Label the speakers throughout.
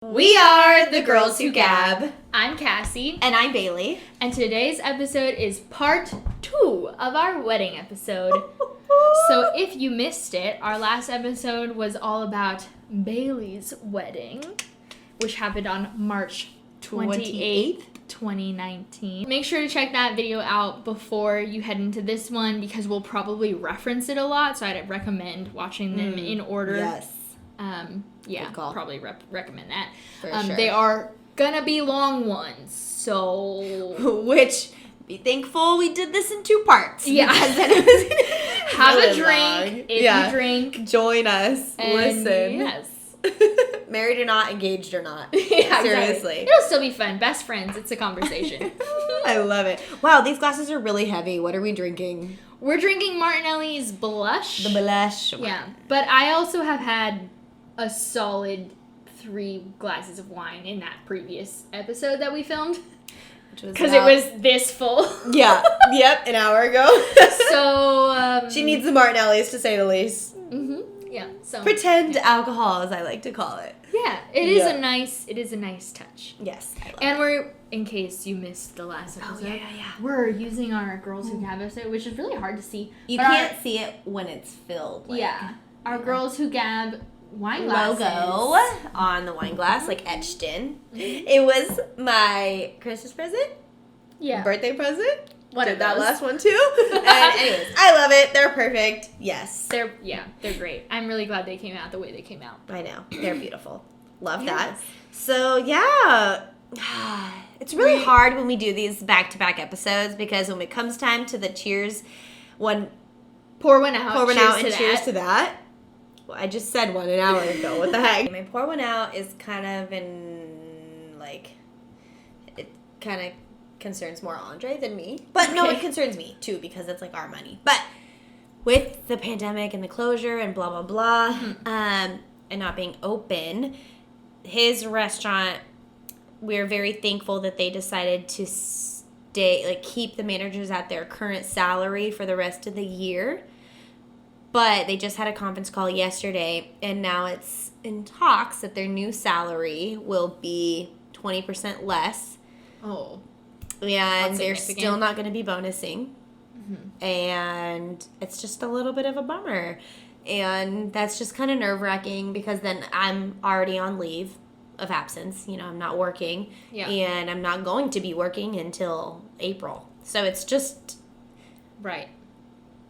Speaker 1: We are the Girls Who Gab.
Speaker 2: I'm Kassie.
Speaker 1: And I'm Bayley.
Speaker 2: And today's episode is part 2 of our wedding episode. So if you missed it, our last episode was all about Bayley's wedding, which happened on March 28th, 2019. Make sure to check that video out before you head into this one because we'll probably reference it a lot, so I'd recommend watching them in order.
Speaker 1: Yes.
Speaker 2: Yeah, probably recommend that.
Speaker 1: For sure.
Speaker 2: They are gonna be long ones, so...
Speaker 1: Which, be thankful we did this in 2 parts.
Speaker 2: Yeah.
Speaker 1: Because then it was
Speaker 2: Have
Speaker 1: really
Speaker 2: a drink
Speaker 1: long.
Speaker 2: if you drink.
Speaker 1: Join us.
Speaker 2: And
Speaker 1: listen.
Speaker 2: Yes.
Speaker 1: Married or not, engaged or not.
Speaker 2: Yeah,
Speaker 1: seriously.
Speaker 2: Exactly. It'll still be fun. Best friends. It's a conversation.
Speaker 1: I love it. Wow, these glasses are really heavy. What are we drinking?
Speaker 2: We're drinking Martinelli's Blush.
Speaker 1: The Blush.
Speaker 2: Yeah. But I also have had a solid 3 glasses of wine in that previous episode that we filmed. Because it was this full.
Speaker 1: Yeah. Yep, an hour ago.
Speaker 2: So,
Speaker 1: she needs the Martinellis, to say the least.
Speaker 2: Mm-hmm. Yeah. So
Speaker 1: Pretend alcohol, as I like to call it.
Speaker 2: Yeah, it is a nice touch.
Speaker 1: Yes, I love
Speaker 2: and
Speaker 1: it.
Speaker 2: we're, in case you missed the last episode, we're using our Girls Who Gab episode, which is really hard to see.
Speaker 1: You can't see it when it's filled.
Speaker 2: Our Girls Who Gab wine glasses.
Speaker 1: Logo on the wine glass, like etched in. It was my Christmas present.
Speaker 2: Yeah.
Speaker 1: Birthday present.
Speaker 2: Did
Speaker 1: that last one too. And anyways, I love it. They're perfect. Yes.
Speaker 2: They're great. I'm really glad they came out the way they came out.
Speaker 1: I know. They're beautiful. Love that. So, yeah. It's really hard when we do these back-to-back episodes because when it comes time to the cheers,
Speaker 2: pour one out and
Speaker 1: cheers to that. Well, I just said one an hour ago. What the heck? My pour one out is kind of it kind of concerns more Andre than me. But no, it concerns me too because it's like our money. But with the pandemic and the closure and blah, blah, blah, and not being open, his restaurant, we're very thankful that they decided to keep the managers at their current salary for the rest of the year. But they just had a conference call yesterday, and now it's in talks that their new salary will be 20% less.
Speaker 2: Oh.
Speaker 1: And they're still not going to be bonusing. Mm-hmm. And it's just a little bit of a bummer. And that's just kind of nerve-wracking because then I'm already on leave of absence. You know, I'm not working. Yeah. And I'm not going to be working until April. So it's just...
Speaker 2: Right.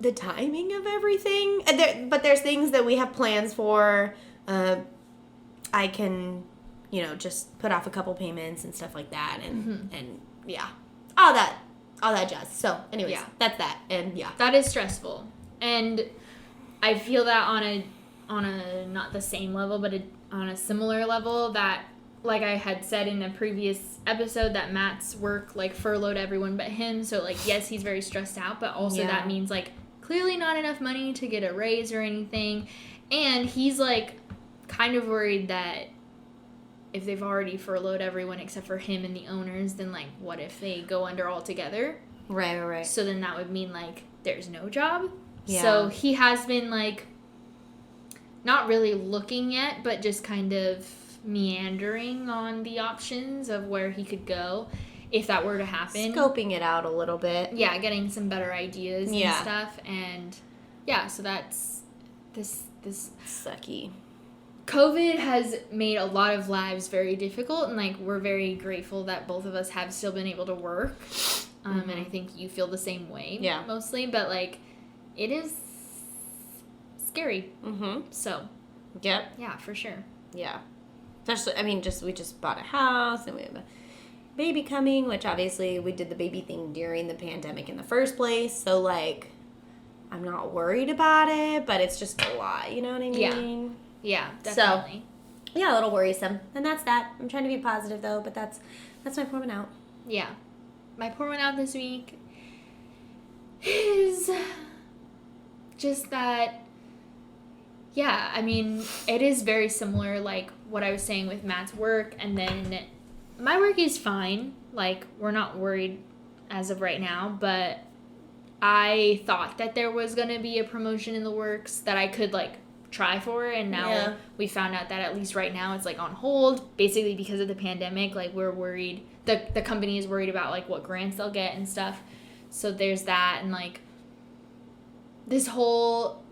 Speaker 1: The timing of everything. But there's things that we have plans for. I can, just put off a couple payments and stuff like that. And yeah, all that jazz. So anyways, that's that. And yeah.
Speaker 2: That is stressful. And I feel that on a not the same level, but on a similar level that, like I had said in a previous episode, that Matt's work, furloughed everyone but him. So, yes, he's very stressed out, but also that means, clearly not enough money to get a raise or anything. And he's, kind of worried that if they've already furloughed everyone except for him and the owners, then, what if they go under altogether?
Speaker 1: Right.
Speaker 2: So then that would mean, there's no job.
Speaker 1: Yeah.
Speaker 2: So he has been, not really looking yet, but just kind of meandering on the options of where he could go if that were to happen.
Speaker 1: Scoping it out a little bit.
Speaker 2: Yeah, getting some better ideas and stuff. And, so that's this
Speaker 1: sucky.
Speaker 2: COVID has made a lot of lives very difficult, and, we're very grateful that both of us have still been able to work. And I think you feel the same way, mostly. But, it is scary. Mm-hmm. So.
Speaker 1: Yep.
Speaker 2: Yeah, for sure.
Speaker 1: Yeah. Especially, we just bought a house, and we have a baby coming, which obviously we did the baby thing during the pandemic in the first place. So, I'm not worried about it, but it's just a lot. You know what I mean?
Speaker 2: Yeah, definitely.
Speaker 1: So, yeah, a little worrisome. And that's that. I'm trying to be positive, though, but that's my pour one out.
Speaker 2: Yeah. My pour one out this week is just that, it is very similar, what I was saying with Matt's work, and then my work is fine. We're not worried as of right now, but I thought that there was going to be a promotion in the works that I could, try for, and now we found out that at least right now it's like on hold, basically because of the pandemic. Like we're worried, the company is worried about like what grants they'll get and stuff. So there's that, and like this whole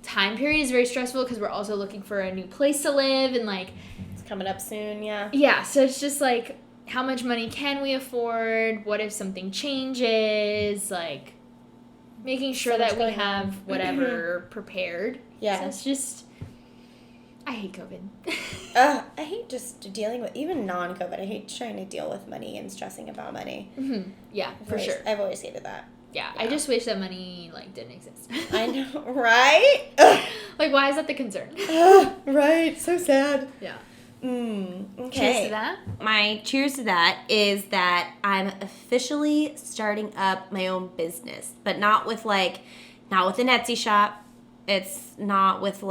Speaker 2: time period is very stressful because we're also looking for a new place to live, and like
Speaker 1: it's coming up soon.
Speaker 2: Yeah, so it's just like, how much money can we afford? What if something changes? Like, making sure that we have whatever prepared.
Speaker 1: Yeah.
Speaker 2: So it's just, I hate COVID.
Speaker 1: I hate just dealing with, even non-COVID, I hate trying to deal with money and stressing about money.
Speaker 2: Mm-hmm. Yeah, for sure.
Speaker 1: I've always hated that.
Speaker 2: Yeah, I just wish that money, like, didn't exist.
Speaker 1: I know, right?
Speaker 2: Like, why is that the concern?
Speaker 1: Right, so sad.
Speaker 2: Yeah.
Speaker 1: Okay.
Speaker 2: Cheers to that.
Speaker 1: My cheers to that is that I'm officially starting up my own business, but not with an Etsy shop. It's not with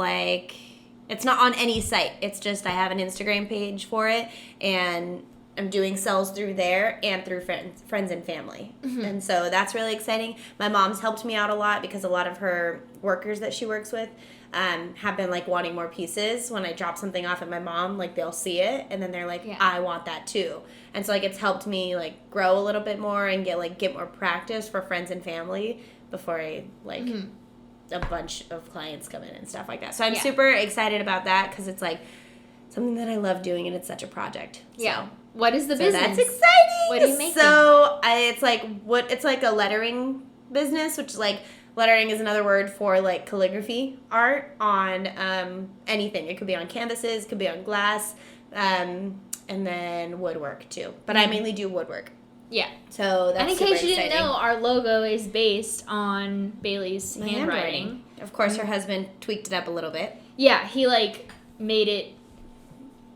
Speaker 1: it's not on any site. It's just I have an Instagram page for it, and I'm doing sales through there and through friends and family. Mm-hmm. And so that's really exciting. My mom's helped me out a lot because a lot of her workers that she works with have been like wanting more pieces. When I drop something off at my mom, like they'll see it and then they're like, I want that too. And so like it's helped me like grow a little bit more and get more practice for friends and family before I a bunch of clients come in and stuff like that. So I'm super excited about that because it's like something that I love doing and it's such a project.
Speaker 2: Yeah. What is the business?
Speaker 1: That's exciting.
Speaker 2: What are you making?
Speaker 1: So it's like a lettering business, which is like, lettering is another word for like calligraphy art on anything. It could be on canvases, could be on glass, and then woodwork too. But I mainly do woodwork.
Speaker 2: Yeah.
Speaker 1: So that's
Speaker 2: and in case you didn't know, our logo is based on Bailey's handwriting.
Speaker 1: Of course, her husband tweaked it up a little bit.
Speaker 2: Yeah, he like made it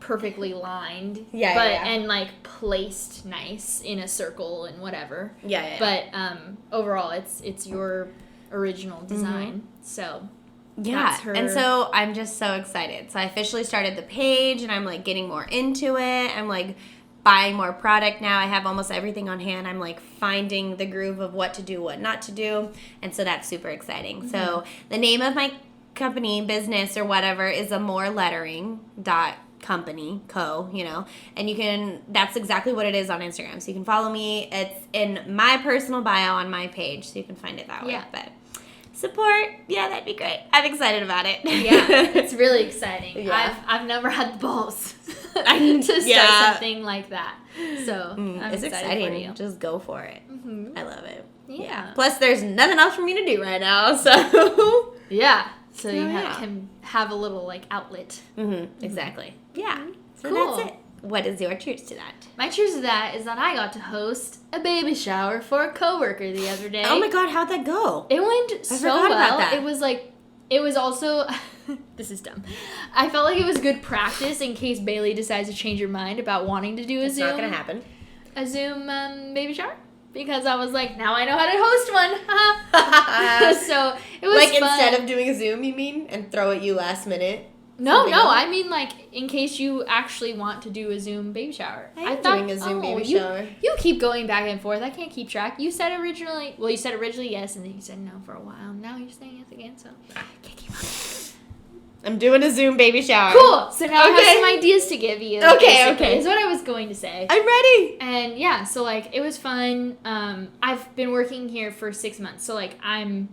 Speaker 2: perfectly lined. And like placed nice in a circle and whatever.
Speaker 1: Yeah.
Speaker 2: But overall, it's your original design. So
Speaker 1: that's her. And so I'm just so excited. So I officially started the page, and I'm like getting more into it. I'm like buying more product now. I have almost everything on hand. I'm like finding the groove of what to do, what not to do. And so that's super exciting. Mm-hmm. So the name of my company, business or whatever, is amorelettering.company, and that's exactly what it is on Instagram. So you can follow me. It's in my personal bio on my page, so you can find it that way. But support, that'd be great. I'm excited about it.
Speaker 2: It's really exciting. I've never had the balls to start something like that. So
Speaker 1: it's exciting. For you. Just go for it.
Speaker 2: Mm-hmm.
Speaker 1: I love it.
Speaker 2: Yeah.
Speaker 1: Plus, there's nothing else for me to do right now, so
Speaker 2: So you can have a little like outlet.
Speaker 1: Mm-hmm. Exactly. Yeah. So
Speaker 2: cool.
Speaker 1: That's it. What is your cheers to that?
Speaker 2: My cheers to that is that I got to host a baby shower for a coworker the other day.
Speaker 1: Oh my god, how'd that go?
Speaker 2: It went so well. About that. It was also this is dumb. I felt like it was good practice in case Bailey decides to change her mind about wanting to do a Zoom.
Speaker 1: It's not gonna happen.
Speaker 2: A Zoom baby shower. Because I was like, now I know how to host one. So it was
Speaker 1: like
Speaker 2: fun.
Speaker 1: Instead of doing a Zoom, you mean, and throw at you last minute.
Speaker 2: No, I mean like in case you actually want to do a Zoom baby shower.
Speaker 1: I thought doing a Zoom baby shower.
Speaker 2: You keep going back and forth. I can't keep track. You said originally yes, and then you said no for a while. Now you're saying yes again, so I can't keep up.
Speaker 1: I'm doing a Zoom baby shower.
Speaker 2: Cool. So now I have some ideas to give you. Okay. Is what I was going to say.
Speaker 1: I'm ready.
Speaker 2: And so like it was fun. I've been working here for 6 months, so like I'm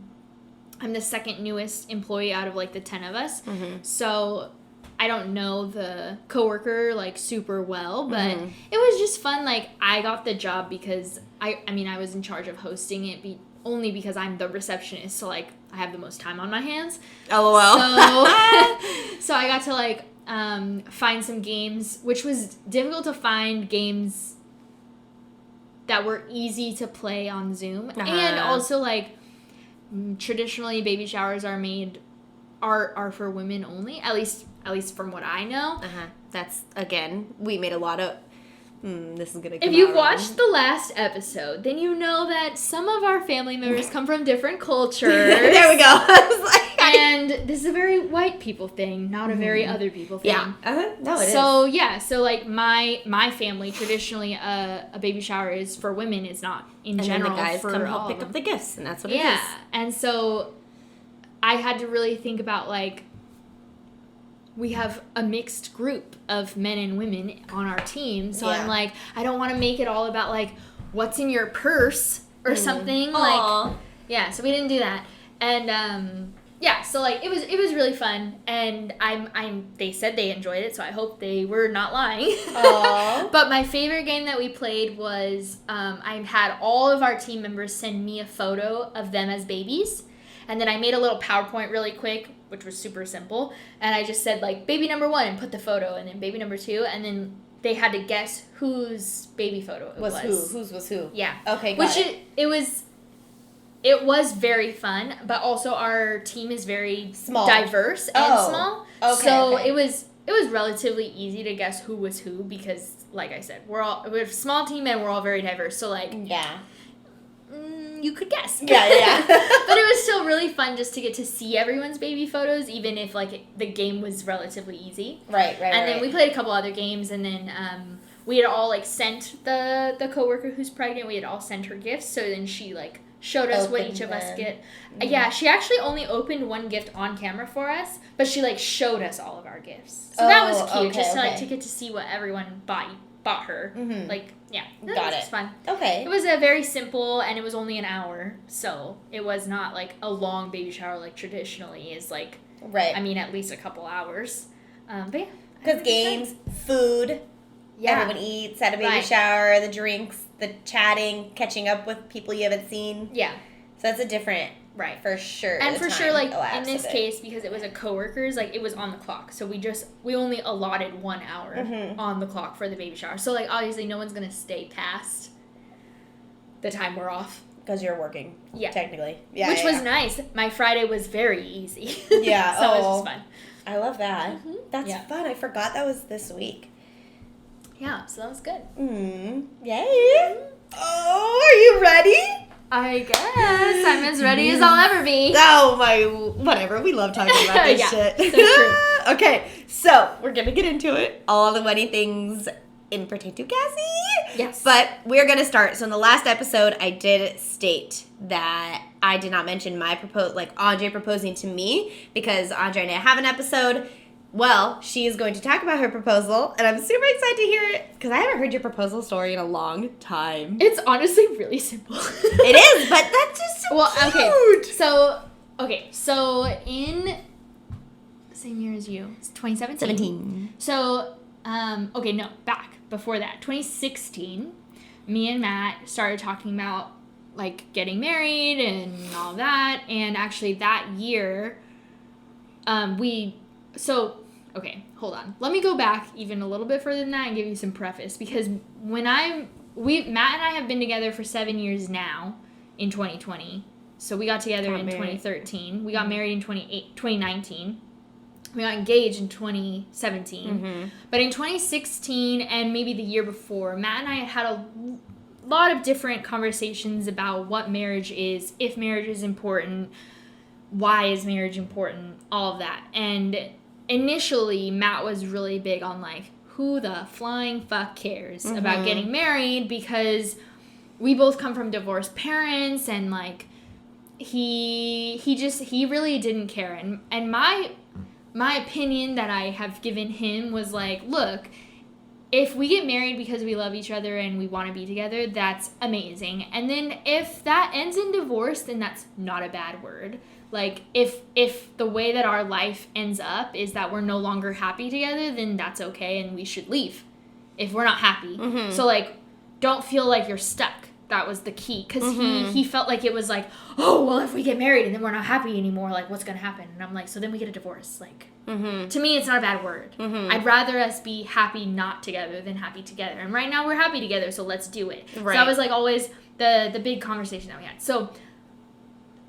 Speaker 2: the second newest employee out of like the 10 of us. Mm-hmm. So I don't know the coworker like super well, but it was just fun. Like I got the job because I was in charge of hosting it only because I'm the receptionist. So like I have the most time on my hands.
Speaker 1: LOL.
Speaker 2: So I got to like find some games, which was difficult to find games that were easy to play on Zoom. And also like traditionally baby showers are for women only, at least from what I know.
Speaker 1: That's, again, we made a lot of this is gonna come
Speaker 2: If you've
Speaker 1: out
Speaker 2: watched the last episode, then you know that some of our family members come from different cultures.
Speaker 1: There we go.
Speaker 2: And this is a very white people thing, not a very other people thing.
Speaker 1: Yeah. No, it is.
Speaker 2: So like my family, traditionally a baby shower is for women, is not in general.
Speaker 1: And the guys
Speaker 2: for
Speaker 1: come help
Speaker 2: all
Speaker 1: pick
Speaker 2: of them.
Speaker 1: up the gifts, and that's what it is.
Speaker 2: Yeah. And so I had to really think about like we have a mixed group of men and women on our team. So
Speaker 1: Yeah.
Speaker 2: I'm like, I don't want to make it all about, like, what's in your purse or something.
Speaker 1: Aww.
Speaker 2: Like, yeah, so we didn't do that. And, yeah, so, like, it was really fun. And they said they enjoyed it, so I hope they were not lying.
Speaker 1: Aww.
Speaker 2: But my favorite game that we played was, I had all of our team members send me a photo of them as babies. And then I made a little PowerPoint really quick, which was super simple. And I just said, like, baby number 1, and put the photo, and then baby number 2, and then they had to guess whose baby photo it was.
Speaker 1: Whose was who?
Speaker 2: Yeah.
Speaker 1: Okay, got
Speaker 2: It was very fun, but also our team is very
Speaker 1: small,
Speaker 2: diverse and small.
Speaker 1: Okay.
Speaker 2: So it was relatively easy to guess who was who because, like I said, we're a small team and we're all very diverse. So, like,
Speaker 1: yeah.
Speaker 2: You could guess.
Speaker 1: Yeah.
Speaker 2: But it was still really fun just to get to see everyone's baby photos, even if, like, the game was relatively easy.
Speaker 1: Right.
Speaker 2: And then we played a couple other games, and then we had all, like, sent the coworker who's pregnant, we had all sent her gifts, so then she, like, showed us what each of us get.
Speaker 1: Mm-hmm.
Speaker 2: Yeah, she actually only opened one gift on camera for us, but she, like, showed us all of our gifts. So that was cute, just to, like, to get to see what everyone bought her.
Speaker 1: Mm-hmm.
Speaker 2: Like, yeah.
Speaker 1: Got
Speaker 2: it was fun.
Speaker 1: Okay.
Speaker 2: It was a very simple, and it was only an hour, so it was not, like, a long baby shower like traditionally is, like,
Speaker 1: right.
Speaker 2: I mean, at least a couple hours. But yeah.
Speaker 1: Because games, food, everyone eats at a baby shower, the drinks, the chatting, catching up with people you haven't seen.
Speaker 2: Yeah.
Speaker 1: So that's a different, for sure.
Speaker 2: And for sure, like, in this case, because it was a coworker's, like, it was on the clock. So we only allotted 1 hour on the clock for the baby shower. So, like, obviously no one's going to stay past the time we're off.
Speaker 1: Because you're working. Yeah. Technically. Yeah.
Speaker 2: Which was nice. My Friday was very easy.
Speaker 1: Yeah.
Speaker 2: So it was just fun.
Speaker 1: I love that.
Speaker 2: Mm-hmm.
Speaker 1: That's fun. I forgot that was this week.
Speaker 2: Yeah, so that was good.
Speaker 1: Yay. Oh, are you ready?
Speaker 2: I guess. I'm as ready as I'll ever be.
Speaker 1: Oh, my. Whatever. We love talking about this shit.
Speaker 2: So true.
Speaker 1: Okay, so we're going to get into it. All the wedding things in pertain to Cassie.
Speaker 2: Yes.
Speaker 1: But we're going to start. So in the last episode, I did state that I did not mention my Andre proposing to me because Andre and I have an episode. Well, she is going to talk about her proposal, and I'm super excited to hear it because I haven't heard your proposal story in a long time.
Speaker 2: It's honestly really simple.
Speaker 1: It is, but that's just so cute.
Speaker 2: So in same year as you, it's 2017.
Speaker 1: 17.
Speaker 2: So, back before that, 2016, me and Matt started talking about, like, getting married and all that, and actually that year, hold on. Let me go back even a little bit further than that and give you some preface, because Matt and I have been together for 7 years now in 2020. So we got together in 2013. We got married in 2019. We got engaged in 2017. Mm-hmm. But in 2016 and maybe the year before, Matt and I had a lot of different conversations about what marriage is, if marriage is important, why is marriage important, all of that. And initially, Matt was really big on, like, who the flying fuck cares about getting married, because we both come from divorced parents, and, like, he really didn't care. And my opinion that I have given him was, like, look, if we get married because we love each other and we want to be together, that's amazing. And then if that ends in divorce, then that's not a bad word. Like, if the way that our life ends up is that we're no longer happy together, then that's okay, and we should leave if we're not happy. Mm-hmm. So, like, don't feel like you're stuck. That was the key. Because he felt like it was like, oh, well, if we get married and then we're not happy anymore, like, what's going to happen? And I'm like, so then we get a divorce. Like, to me, it's not a bad word. Mm-hmm. I'd rather us be happy not together than happy together. And right now we're happy together, so let's do it. Right. So that was, like, always the big conversation that we had. So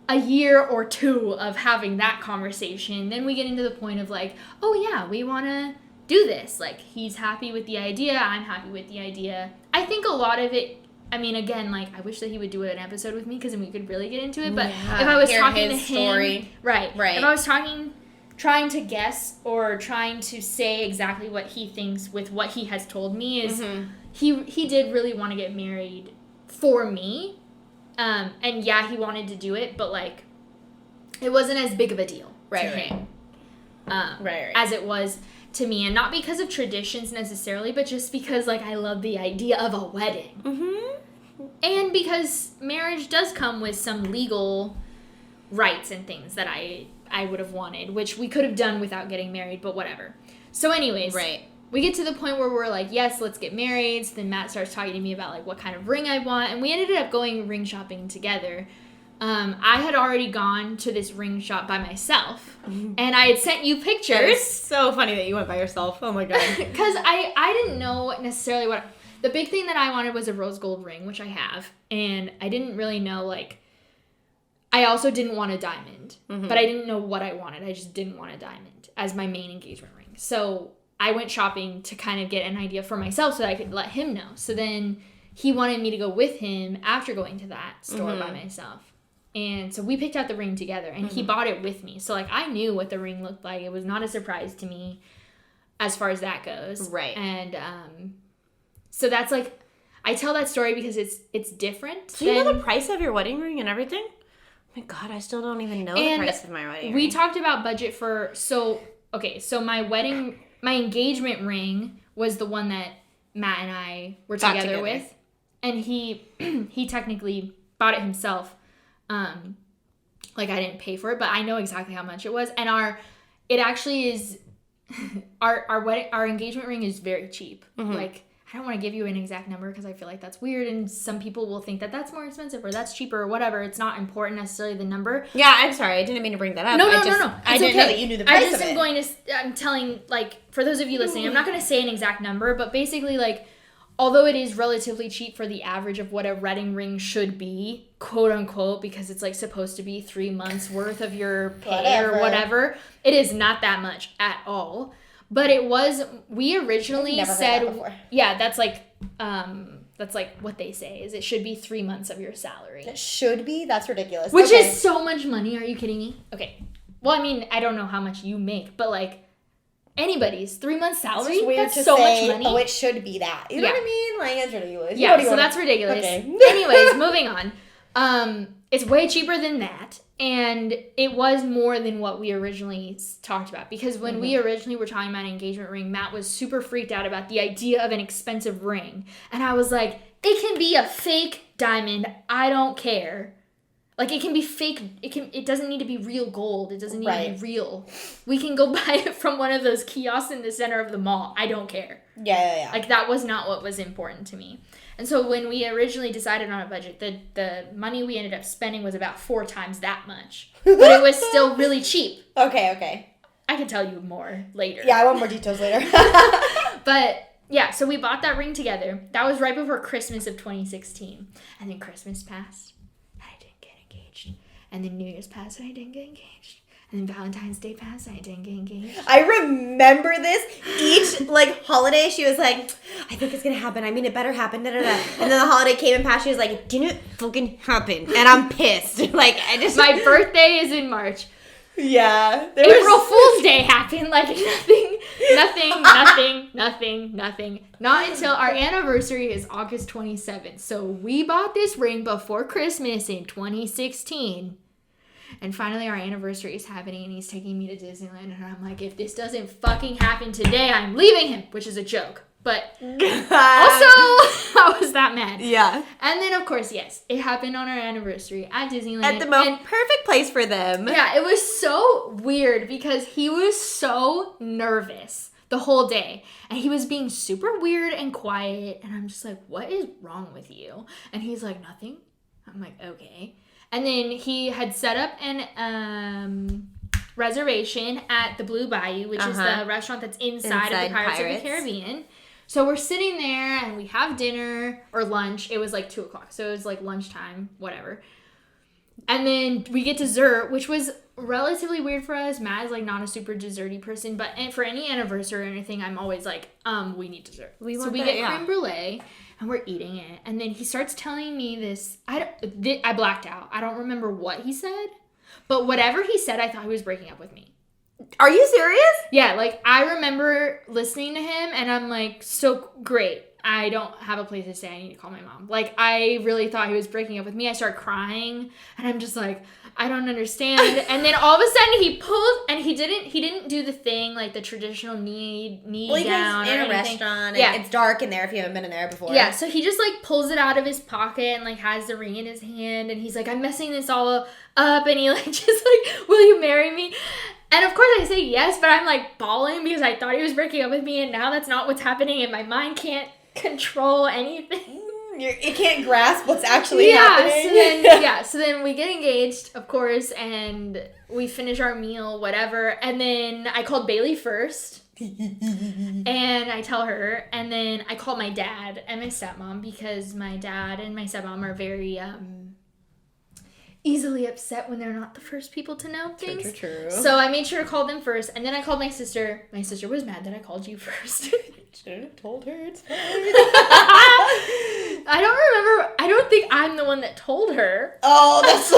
Speaker 2: a year or two of having that conversation, then we get into the point of, like, oh yeah, we want to do this. Like, he's happy with the idea, I'm happy with the idea. I think a lot of it, I mean, again, like, I wish that he would do an episode with me, because then we could really get into it. But if I was talking to him, right. If I was trying to guess or trying to say exactly what he thinks with what he has told me is he did really want to get married for me. And yeah, he wanted to do it, but, like, it wasn't as big of a deal to him. as it was to me. And not because of traditions necessarily, but just because, like, I love the idea of a wedding. Mm-hmm. And because marriage does come with some legal rights and things that I would have wanted, which we could have done without getting married, but whatever. So anyways, we get to the point where we're like, yes, let's get married. So then Matt starts talking to me about, like, what kind of ring I want. And we ended up going ring shopping together. I had already gone to this ring shop by myself. And I had sent you pictures.
Speaker 1: It's so funny that you went by yourself. Oh, my God.
Speaker 2: Because I didn't know necessarily what... The big thing that I wanted was a rose gold ring, which I have. And I didn't really know, like... I also didn't want a diamond. But I didn't know what I wanted. I just didn't want a diamond as my main engagement ring. So... I went shopping to kind of get an idea for myself so that I could let him know. So then he wanted me to go with him after going to that store by myself. And so we picked out the ring together, and he bought it with me. So, like, I knew what the ring looked like. It was not a surprise to me as far as that goes.
Speaker 1: Right.
Speaker 2: And so that's, like, I tell that story because it's different.
Speaker 1: Do you know the price of your wedding ring and everything? Oh, my God, I still don't even know the price of my wedding ring.
Speaker 2: We talked about budget for... So my engagement ring was the one that Matt and I were together with. And he technically bought it himself. Like, I didn't pay for it, but I know exactly how much it was. And it actually is, our engagement ring is very cheap. Like, I don't want to give you an exact number because I feel like that's weird, and some people will think that that's more expensive or that's cheaper or whatever. It's not important necessarily, the number.
Speaker 1: Yeah, I'm sorry. I didn't mean to bring that up.
Speaker 2: No.
Speaker 1: I didn't know that you knew the price of it.
Speaker 2: I'm telling, like, for those of you listening, I'm not going to say an exact number, but basically, like, although it is relatively cheap for the average of what a wedding ring should be, quote unquote, because it's, like, supposed to be 3 months worth of your pay or whatever, it is not that much at all. But it was, we originally said, yeah, that's like what they say, is it should be 3 months of your salary.
Speaker 1: It should be? That's ridiculous.
Speaker 2: Which is so much money. Are you kidding me? Okay. Well, I mean, I don't know how much you make, but, like, anybody's 3 months salary, that's so much money.
Speaker 1: Oh, it should be that. You know what I mean? Like, it's ridiculous.
Speaker 2: Yeah, so that's ridiculous. Okay. Anyways, moving on. It's way cheaper than that. And it was more than what we originally talked about. Because when we originally were talking about an engagement ring, Matt was super freaked out about the idea of an expensive ring. And I was like, it can be a fake diamond. I don't care. Like, it can be fake. It doesn't need to be real gold. It doesn't need to be real. We can go buy it from one of those kiosks in the center of the mall. I don't care. Yeah. Like, that was not what was important to me. And so when we originally decided on a budget, the money we ended up spending was about 4 times that much. But it was still really cheap. Okay. I can tell you more later.
Speaker 1: Yeah, I want more details later.
Speaker 2: But, yeah, so we bought that ring together. That was right before Christmas of 2016. And then Christmas passed, and I didn't get engaged. And then New Year's passed, and I didn't get engaged. And then Valentine's Day passed, and I didn't get engaged.
Speaker 1: I remember this. Each, like, holiday, she was like, I think it's going to happen. I mean, it better happen. Da, da, da. And then the holiday came and passed. She was like, didn't it fucking happen? And I'm pissed. Like, I just...
Speaker 2: My birthday is in March.
Speaker 1: Yeah.
Speaker 2: April Fool's Day happened. Like, nothing. Not until our anniversary is August 27th. So we bought this ring before Christmas in 2016. And finally, our anniversary is happening, and he's taking me to Disneyland. And I'm like, if this doesn't fucking happen today, I'm leaving him, which is a joke. But also, I was that mad.
Speaker 1: Yeah.
Speaker 2: And then, of course, yes, it happened on our anniversary at Disneyland.
Speaker 1: At the most perfect place for them.
Speaker 2: Yeah, it was so weird because he was so nervous the whole day. And he was being super weird and quiet. And I'm just like, what is wrong with you? And he's like, nothing. I'm like, okay. And then he had set up an reservation at the Blue Bayou, which is the restaurant that's inside of the Pirates of the Caribbean. So we're sitting there, and we have dinner, or lunch. It was like 2 o'clock, so it was like lunchtime, whatever. And then we get dessert, which was relatively weird for us. Matt is, like, not a super desserty person, but for any anniversary or anything, I'm always like, we need dessert. So we get creme brulee. And we're eating it. And then he starts telling me this. I blacked out. I don't remember what he said. But whatever he said, I thought he was breaking up with me.
Speaker 1: Are you serious?
Speaker 2: Yeah, like, I remember listening to him. And I'm like, so great. I don't have a place to stay. I need to call my mom. Like, I really thought he was breaking up with me. I started crying, and I'm just like, I don't understand. And then all of a sudden he pulled, and he didn't do the thing, like the traditional knee down or anything. In a restaurant,
Speaker 1: and it's dark in there if you haven't been in there before.
Speaker 2: Yeah, so he just like pulls it out of his pocket and like has the ring in his hand, and he's like, I'm messing this all up, and he like just like, will you marry me? And of course I say yes, but I'm like bawling because I thought he was breaking up with me, and now that's not what's happening, and my mind can't control anything.
Speaker 1: It can't grasp what's actually happening.
Speaker 2: So then we get engaged, of course, and we finish our meal, whatever, and then I called Bailey first. And I tell her, and then I called my dad and my stepmom, because my dad and my stepmom are very easily upset when they're not the first people to know things. True. So I made sure to call them first, and then I called my sister. My sister was mad that I called you first.
Speaker 1: Should have told her it's fine.
Speaker 2: I don't think I'm the one that told her.
Speaker 1: Oh, that's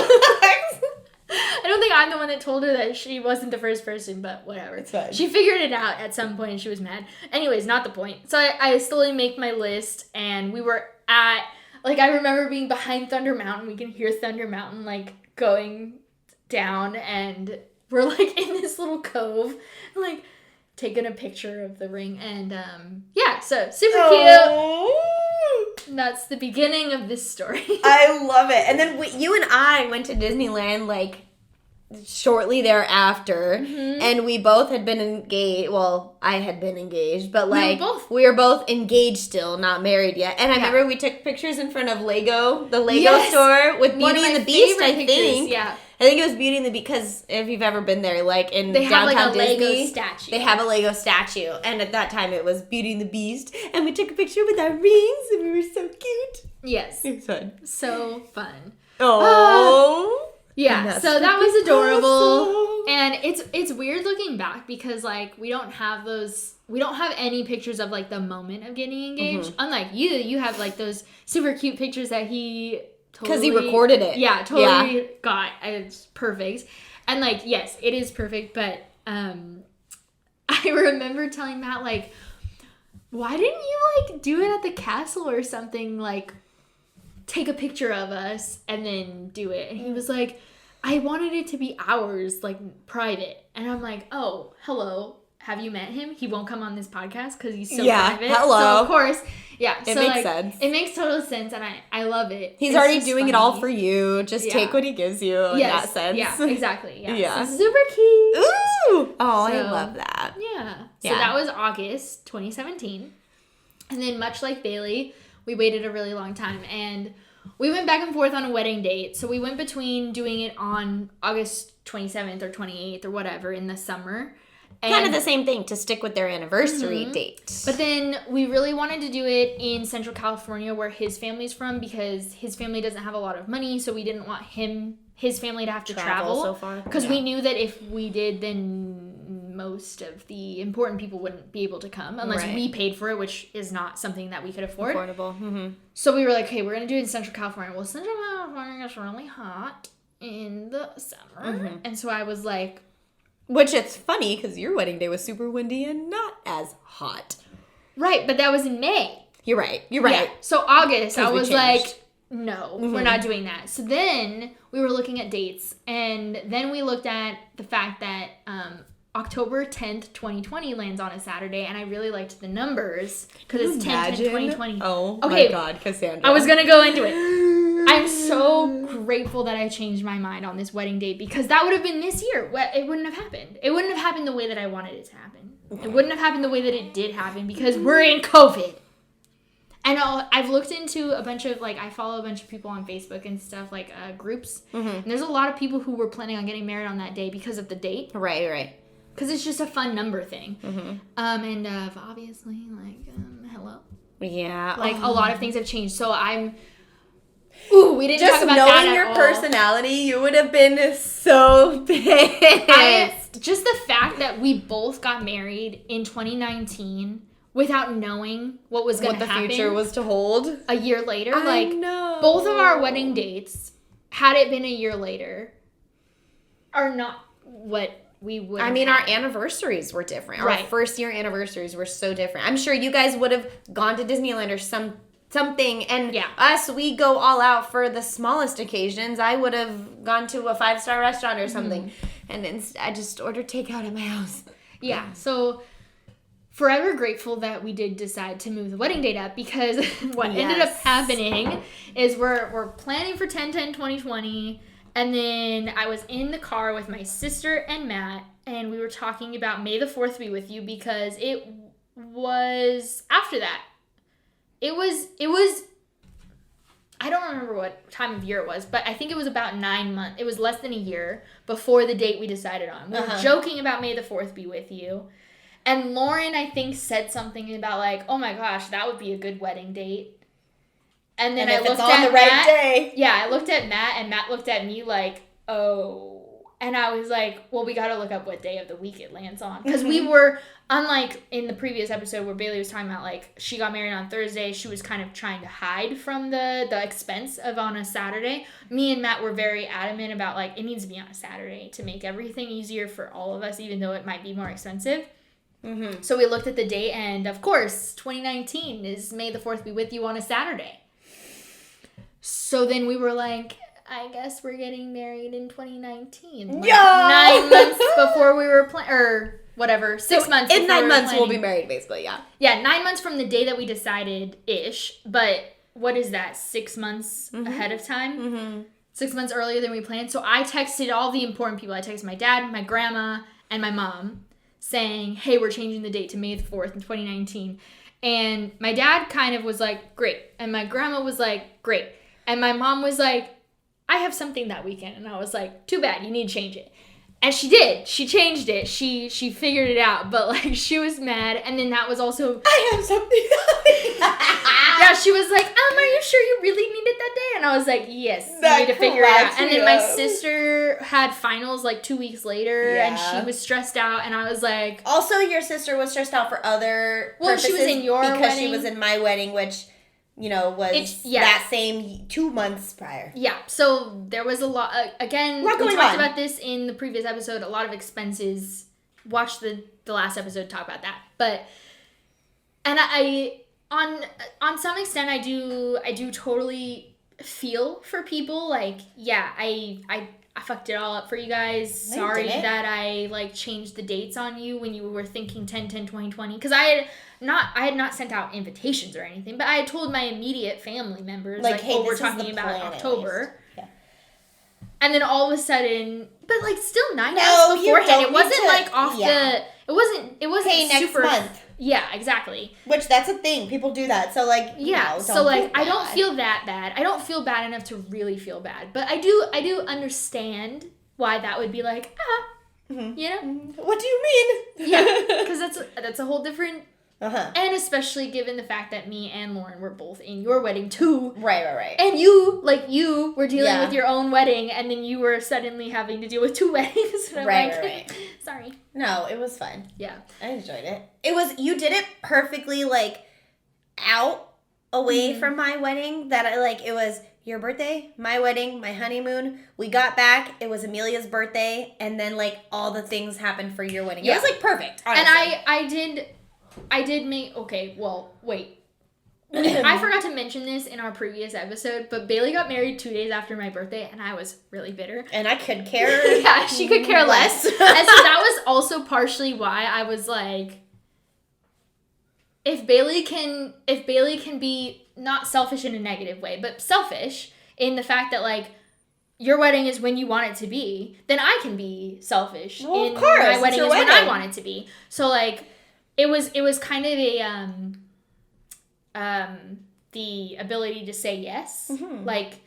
Speaker 2: I don't think I'm the one that told her that she wasn't the first person, but whatever.
Speaker 1: It's fine.
Speaker 2: She figured it out at some point and she was mad. Anyways, not the point. So I slowly make my list, and we were at, like, I remember being behind Thunder Mountain. We can hear Thunder Mountain, like, going down, and we're, like, in this little cove, like, taking a picture of the ring, and, so super cute. And that's the beginning of this story.
Speaker 1: I love it. And then you and I went to Disneyland, like, shortly thereafter, and we both had been engaged. Well, I had been engaged, but, like, we were both engaged still, not married yet. And I remember we took pictures in front of the Lego store with Beauty and the Beast, I think.
Speaker 2: Yeah.
Speaker 1: I think it was Beauty and the Beast, because if you've ever been there, like, in
Speaker 2: they have,
Speaker 1: downtown
Speaker 2: like, a
Speaker 1: Disney,
Speaker 2: Lego statue.
Speaker 1: They have a Lego statue. And at that time, it was Beauty and the Beast. And we took a picture with our rings, and we were so cute.
Speaker 2: Yes.
Speaker 1: It was fun.
Speaker 2: So fun.
Speaker 1: Oh.
Speaker 2: Yeah, so that was adorable. Awesome. And it's weird looking back, because, like, we don't have any pictures of, like, the moment of getting engaged. Unlike you have, like, those super cute pictures that he
Speaker 1: because he recorded it.
Speaker 2: Yeah, totally got. It's perfect. And, like, yes, it is perfect, but I remember telling Matt, like, why didn't you, like, do it at the castle or something, like, take a picture of us and then do it? And he was like, I wanted it to be ours, like, private. And I'm like, oh, hello. Have you met him? He won't come on this podcast because he's so private.
Speaker 1: Hello.
Speaker 2: So, of course, it
Speaker 1: makes sense.
Speaker 2: It makes total sense, and I love it.
Speaker 1: He's already doing it all for you. Just take what he gives you in that sense.
Speaker 2: Yeah, exactly.
Speaker 1: Yeah.
Speaker 2: So super cute.
Speaker 1: Ooh! Oh, I love that.
Speaker 2: Yeah. So that was August 2017. And then, much like Bailey, we waited a really long time, and we went back and forth on a wedding date. So we went between doing it on August 27th or 28th or whatever in the summer. And
Speaker 1: kind of the same thing, to stick with their anniversary date.
Speaker 2: But then we really wanted to do it in Central California, where his family's from, because his family doesn't have a lot of money, so we didn't want his family to have to travel
Speaker 1: so far.
Speaker 2: Because we knew that if we did, then most of the important people wouldn't be able to come unless we paid for it, which is not something that we could afford.
Speaker 1: Affordable. Mm-hmm.
Speaker 2: So we were like, okay, we're going to do it in Central California. Well, Central California is really hot in the summer. And so I was like...
Speaker 1: Which, it's funny, because your wedding day was super windy and not as hot.
Speaker 2: Right, but that was in May.
Speaker 1: You're right. Yeah.
Speaker 2: So August, I was like, no, we're not doing that. So then we were looking at dates, and then we looked at the fact that October 10th, 2020 lands on a Saturday, and I really liked the numbers, because it's 10/10/2020.
Speaker 1: Oh, my God, Cassandra.
Speaker 2: I was going to go into it. I'm so grateful that I changed my mind on this wedding date, because that would have been this year. It wouldn't have happened. It wouldn't have happened the way that I wanted it to happen. It wouldn't have happened the way that it did happen, because we're in COVID. And I've looked into a bunch of, like, I follow a bunch of people on Facebook and stuff, like, groups. And there's a lot of people who were planning on getting married on that day because of the date.
Speaker 1: Right.
Speaker 2: Because it's just a fun number thing. And obviously, like, hello.
Speaker 1: Yeah.
Speaker 2: Like, a lot of things have changed. So we didn't talk about that at all.
Speaker 1: Just knowing your personality, you would have been so pissed.
Speaker 2: Just the fact that we both got married in 2019 without knowing what was going to happen.
Speaker 1: What the future was to hold.
Speaker 2: A year later.
Speaker 1: I know.
Speaker 2: Both of our wedding dates, had it been a year later, are not what we would.
Speaker 1: I mean, our anniversaries were different. Our first year anniversaries were so different. I'm sure you guys would have gone to Disneyland or something, and us, we go all out for the smallest occasions. I would have gone to a 5-star restaurant or something, and I just ordered takeout at my house.
Speaker 2: Yeah, so forever grateful that we did decide to move the wedding date up, because what ended up happening is we're planning for 10/10/2020, and then I was in the car with my sister and Matt, and we were talking about May the 4th be with you, because it was after that. It was I don't remember what time of year it was, but I think it was about 9 months. It was less than a year before the date we decided on. We were joking about May the 4th be with you. And Lauren, I think, said something about like, oh my gosh, that would be a good wedding date. And then I looked at Matt. Day. Yeah, I looked at Matt, and Matt looked at me like, oh. And I was like, well, we got to look up what day of the week it lands on. Because we were, unlike in the previous episode where Bailey was talking about, like, she got married on Thursday. She was kind of trying to hide from the expense of on a Saturday. Me and Matt were very adamant about, like, it needs to be on a Saturday to make everything easier for all of us, even though it might be more expensive. So we looked at the date, and of course, 2019 is May the 4th be with you on a Saturday. So then we were like, I guess we're getting married in 2019. Like 9 months before we were or whatever, 6 months.
Speaker 1: In 9 months we'll be married, basically.
Speaker 2: Yeah, 9 months from the day that we decided ish. But what is that? 6 months ahead of time. 6 months earlier than we planned. So I texted all the important people. I texted my dad, my grandma, and my mom, saying, hey, we're changing the date to May the 4th in 2019. And my dad kind of was like, great. And my grandma was like, great. And my mom was like, I have something that weekend. And I was like, too bad, you need to change it. And she did. She changed it. She figured it out. But, like, she was mad. And then that was also...
Speaker 1: I have something.
Speaker 2: Yeah, she was like, are you sure you really need it that day? And I was like, yes, you need to figure it out. And then my sister had finals, like, 2 weeks later. And she was stressed out. And I was like...
Speaker 1: Also, your sister was stressed out for other purposes.
Speaker 2: She was in your wedding.
Speaker 1: Because she was in my wedding, which... was that same 2 months prior.
Speaker 2: Yeah, so there was a lot, again, we talked about this in the previous episode, a lot of expenses. Watch the last episode, talk about that. But, and I on some extent, I do totally feel for people, like, yeah, I fucked it all up for you guys. Sorry that I, like, changed the dates on you when you were thinking 10/10/2020, because I had not sent out invitations or anything, but I had told my immediate family members, like hey, we're talking about October. Yeah. And then all of a sudden, but like still 9 months beforehand, it wasn't like off the, it wasn't hey, super, next month. Yeah, exactly.
Speaker 1: Which that's a thing. People do that. So like,
Speaker 2: yeah. So like, I don't feel that bad. I don't feel bad enough to really feel bad, but I do understand why that would be like, you know?
Speaker 1: What do you mean?
Speaker 2: Yeah, because that's a whole different. And especially given the fact that me and Lauren were both in your wedding too.
Speaker 1: Right.
Speaker 2: And you were dealing with your own wedding, and then you were suddenly having to deal with 2 weddings. And I'm right. Sorry.
Speaker 1: No, it was fun.
Speaker 2: Yeah.
Speaker 1: I enjoyed it. You did it perfectly, like, away from my wedding. It was your birthday, my wedding, my honeymoon. We got back. It was Amelia's birthday. And then, like, all the things happened for your wedding. Yeah. It was, like, perfect, honestly.
Speaker 2: And I did make... Okay, well, wait. I forgot to mention this in our previous episode, but Bailey got married 2 days after my birthday, and I was really bitter.
Speaker 1: And I could care
Speaker 2: yeah, she could care less. And so that was also partially why I was like... If Bailey can be not selfish in a negative way, but selfish in the fact that, like, your wedding is when you want it to be, then I can be selfish in my wedding is when I want it to be. So, like... It was kind of the ability to say yes. Like,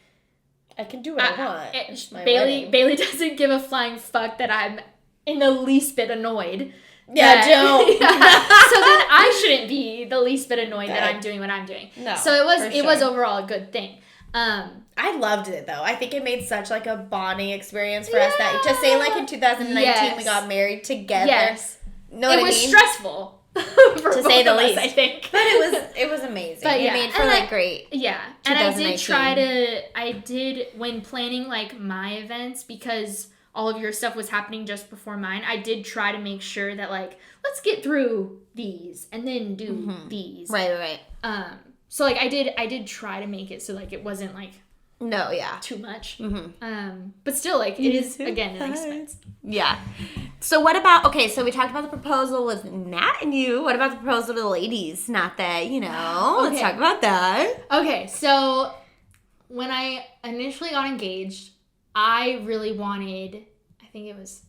Speaker 1: I can do what I want.
Speaker 2: Bailey doesn't give a flying fuck that I'm in the least bit annoyed.
Speaker 1: Yeah, don't.
Speaker 2: So then I shouldn't be the least bit annoyed that I'm doing what I'm doing. No. So it was overall a good thing.
Speaker 1: I loved it though. I think it made such like a bonding experience for us that to say like in 2019 we got married together.
Speaker 2: Yes.
Speaker 1: Know what I mean?
Speaker 2: It was stressful.
Speaker 1: to say the least,
Speaker 2: I think.
Speaker 1: But it was amazing. But yeah, it made for like great.
Speaker 2: Yeah, and I did when planning like my events, because all of your stuff was happening just before mine, I did try to make sure that, like, let's get through these and then do these.
Speaker 1: Right.
Speaker 2: So, like, I did try to make it so, like, it wasn't, like,
Speaker 1: no, yeah,
Speaker 2: too much. But still, like, it is, again, an expense.
Speaker 1: Yeah. So what about, okay, so we talked about the proposal with Nat and you. What about the proposal to the ladies? Not that, you know, let's talk about that.
Speaker 2: Okay, so when I initially got engaged, I really wanted, I think it was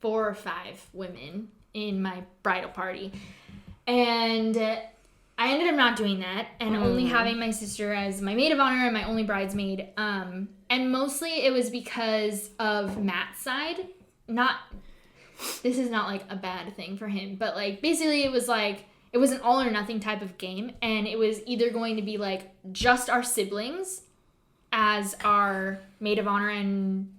Speaker 2: 4 or 5 women in my bridal party. And I ended up not doing that and only having my sister as my maid of honor and my only bridesmaid. And mostly it was because of Matt's side. This is not, like, a bad thing for him, but, like, basically it was, like, it was an all or nothing type of game, and it was either going to be, like, just our siblings as our maid of honor and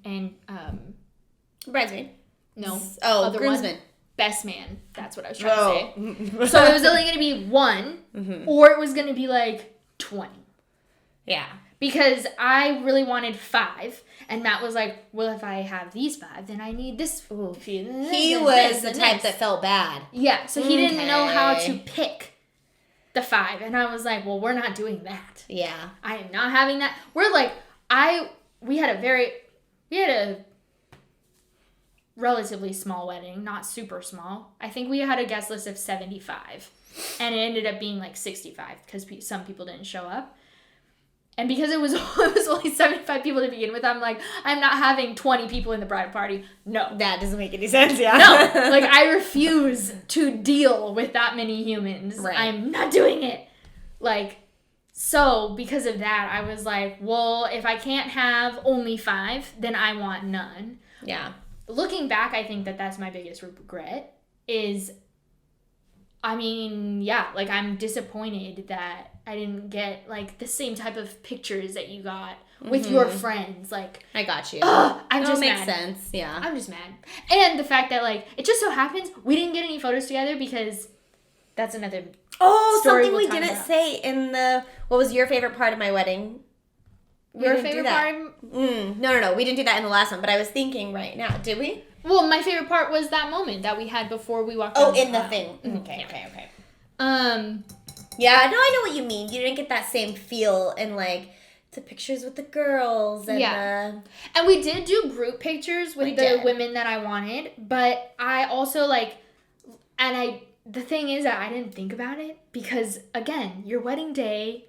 Speaker 1: Bridesmaid.
Speaker 2: No.
Speaker 1: Oh, groomsman.
Speaker 2: Best man. That's what I was trying to say. So it was only going to be 1, or it was going to be, like, 20.
Speaker 1: Yeah.
Speaker 2: Because I really wanted 5, and Matt was like, well, if I have these 5, then I need this. Ooh,
Speaker 1: he was the type that felt bad.
Speaker 2: Yeah, so he didn't know how to pick the 5, and I was like, well, we're not doing that.
Speaker 1: Yeah.
Speaker 2: I am not having that. We're like, we had a relatively small wedding, not super small. I think we had a guest list of 75, and it ended up being like 65 because some people didn't show up. And because it was only 75 people to begin with, I'm like, I'm not having 20 people in the bridal party. No.
Speaker 1: That doesn't make any sense, yeah.
Speaker 2: No. Like, I refuse to deal with that many humans.
Speaker 1: Right.
Speaker 2: I'm not doing it. Like, so because of that, I was like, well, if I can't have only 5, then I want none.
Speaker 1: Yeah.
Speaker 2: Looking back, I think that that's my biggest regret is, I mean, yeah, like, I'm disappointed that I didn't get, like, the same type of pictures that you got with your friends. Like,
Speaker 1: I got you.
Speaker 2: I'm just
Speaker 1: makes
Speaker 2: mad.
Speaker 1: Sense, yeah.
Speaker 2: I'm just mad. And the fact that, like, it just so happens we didn't get any photos together because that's another story
Speaker 1: something we didn't say in what was your favorite part of my wedding?
Speaker 2: Your favorite part?
Speaker 1: No. We didn't do that in the last one, but I was thinking right now. Did we?
Speaker 2: Well, my favorite part was that moment that we had before we walked
Speaker 1: in the thing. Okay. Yeah, no, I know what you mean. You didn't get that same feel in, like, the pictures with the girls and
Speaker 2: And we did do group pictures with the women that I wanted, but I also, like, the thing is that I didn't think about it because, again, your wedding day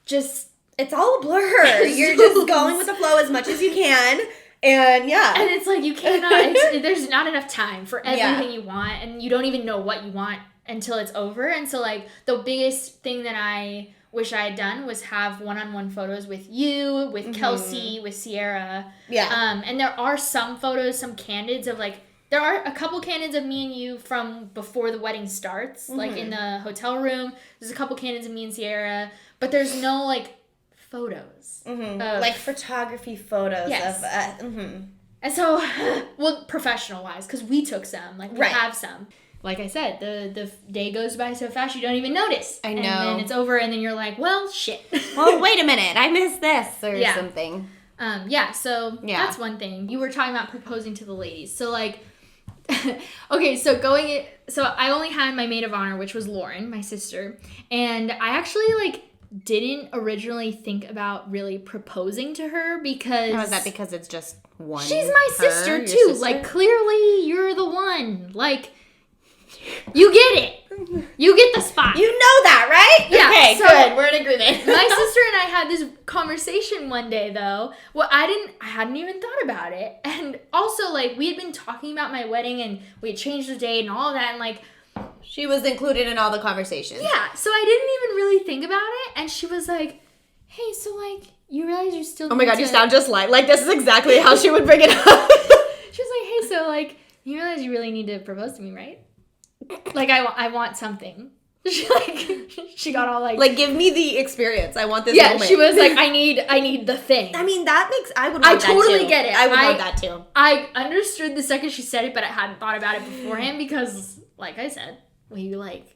Speaker 2: just...
Speaker 1: It's all a blur. You're just going with the flow as much as you can. And
Speaker 2: And it's like, you cannot, there's not enough time for everything you want, and you don't even know what you want until it's over. And so, like, the biggest thing that I wish I had done was have one-on-one photos with you, with Kelsey, with Sierra. Yeah. And there are some photos, some candids of, like, there are a couple candids of me and you from before the wedding starts, like, in the hotel room. There's a couple candids of me and Sierra, but there's no, like, photos.
Speaker 1: Like photography photos of...
Speaker 2: And so, well, professional-wise, because we took some. Like, we have some. Like I said, the day goes by so fast you don't even notice.
Speaker 1: I know.
Speaker 2: And then it's over, and then you're like, well, shit.
Speaker 1: Well, wait a minute. I missed this or something.
Speaker 2: So that's one thing. You were talking about proposing to the ladies. So, like, okay, so I only had my maid of honor, which was Lauren, my sister. And I actually, like, didn't originally think about really proposing to her because...
Speaker 1: How is that because it's just one?
Speaker 2: She's my sister, too. Sister? Like, clearly, you're the one. Like... You get it. You get the spot.
Speaker 1: You know that, right?
Speaker 2: Yeah.
Speaker 1: Okay,
Speaker 2: so
Speaker 1: good. We're in agreement.
Speaker 2: My sister and I had this conversation one day, though. Well, I hadn't even thought about it. And also, like, we had been talking about my wedding, and we had changed the date and all that, and, like...
Speaker 1: She was included in all the conversations.
Speaker 2: Yeah, so I didn't even really think about it, and she was like, hey, so, like, you realize you still
Speaker 1: Oh my god, you sound just like this is exactly how she would bring it up.
Speaker 2: She was like, hey, so, like, you realize you really need to propose to me, right? Like, I want something. She got all like,
Speaker 1: give me the experience. I want this moment.
Speaker 2: Yeah, she was like, I need the thing.
Speaker 1: I mean, I would want that too. I
Speaker 2: totally get it.
Speaker 1: I would want that too.
Speaker 2: I understood the second she said it, but I hadn't thought about it beforehand because, like I said, we, like...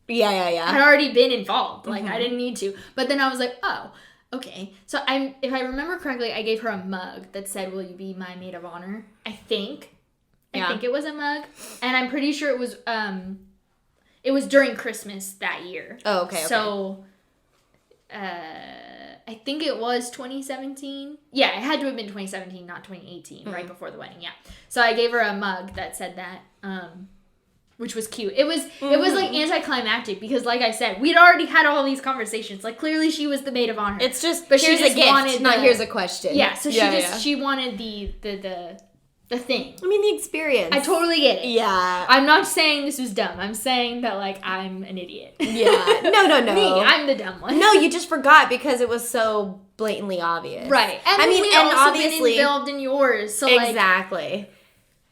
Speaker 1: Yeah.
Speaker 2: had already been involved. Like, I didn't need to. But then I was like, oh, Okay. So if I remember correctly, I gave her a mug that said, "Will you be my maid of honor?" I think it was a mug. And I'm pretty sure it was during Christmas that year.
Speaker 1: Oh, okay.
Speaker 2: So I think it was 2017. Yeah, it had to have been 2017, not 2018, right before the wedding. Yeah. So I gave her a mug that said that, which was cute. It was like anticlimactic because, like I said, we'd already had all these conversations. Like, clearly she was the maid of honor.
Speaker 1: It's just,
Speaker 2: but
Speaker 1: here's
Speaker 2: she just
Speaker 1: a gift,
Speaker 2: wanted
Speaker 1: not here's a question.
Speaker 2: Yeah. So she wanted the thing.
Speaker 1: I mean, the experience.
Speaker 2: I totally get it.
Speaker 1: Yeah.
Speaker 2: I'm not saying this was dumb. I'm saying that, like, I'm an idiot.
Speaker 1: Yeah. No.
Speaker 2: Me, I'm the dumb one.
Speaker 1: No, you just forgot because it was so blatantly obvious.
Speaker 2: Right. And
Speaker 1: I mean,
Speaker 2: we'd
Speaker 1: and
Speaker 2: also
Speaker 1: obviously
Speaker 2: been involved in yours. So
Speaker 1: exactly.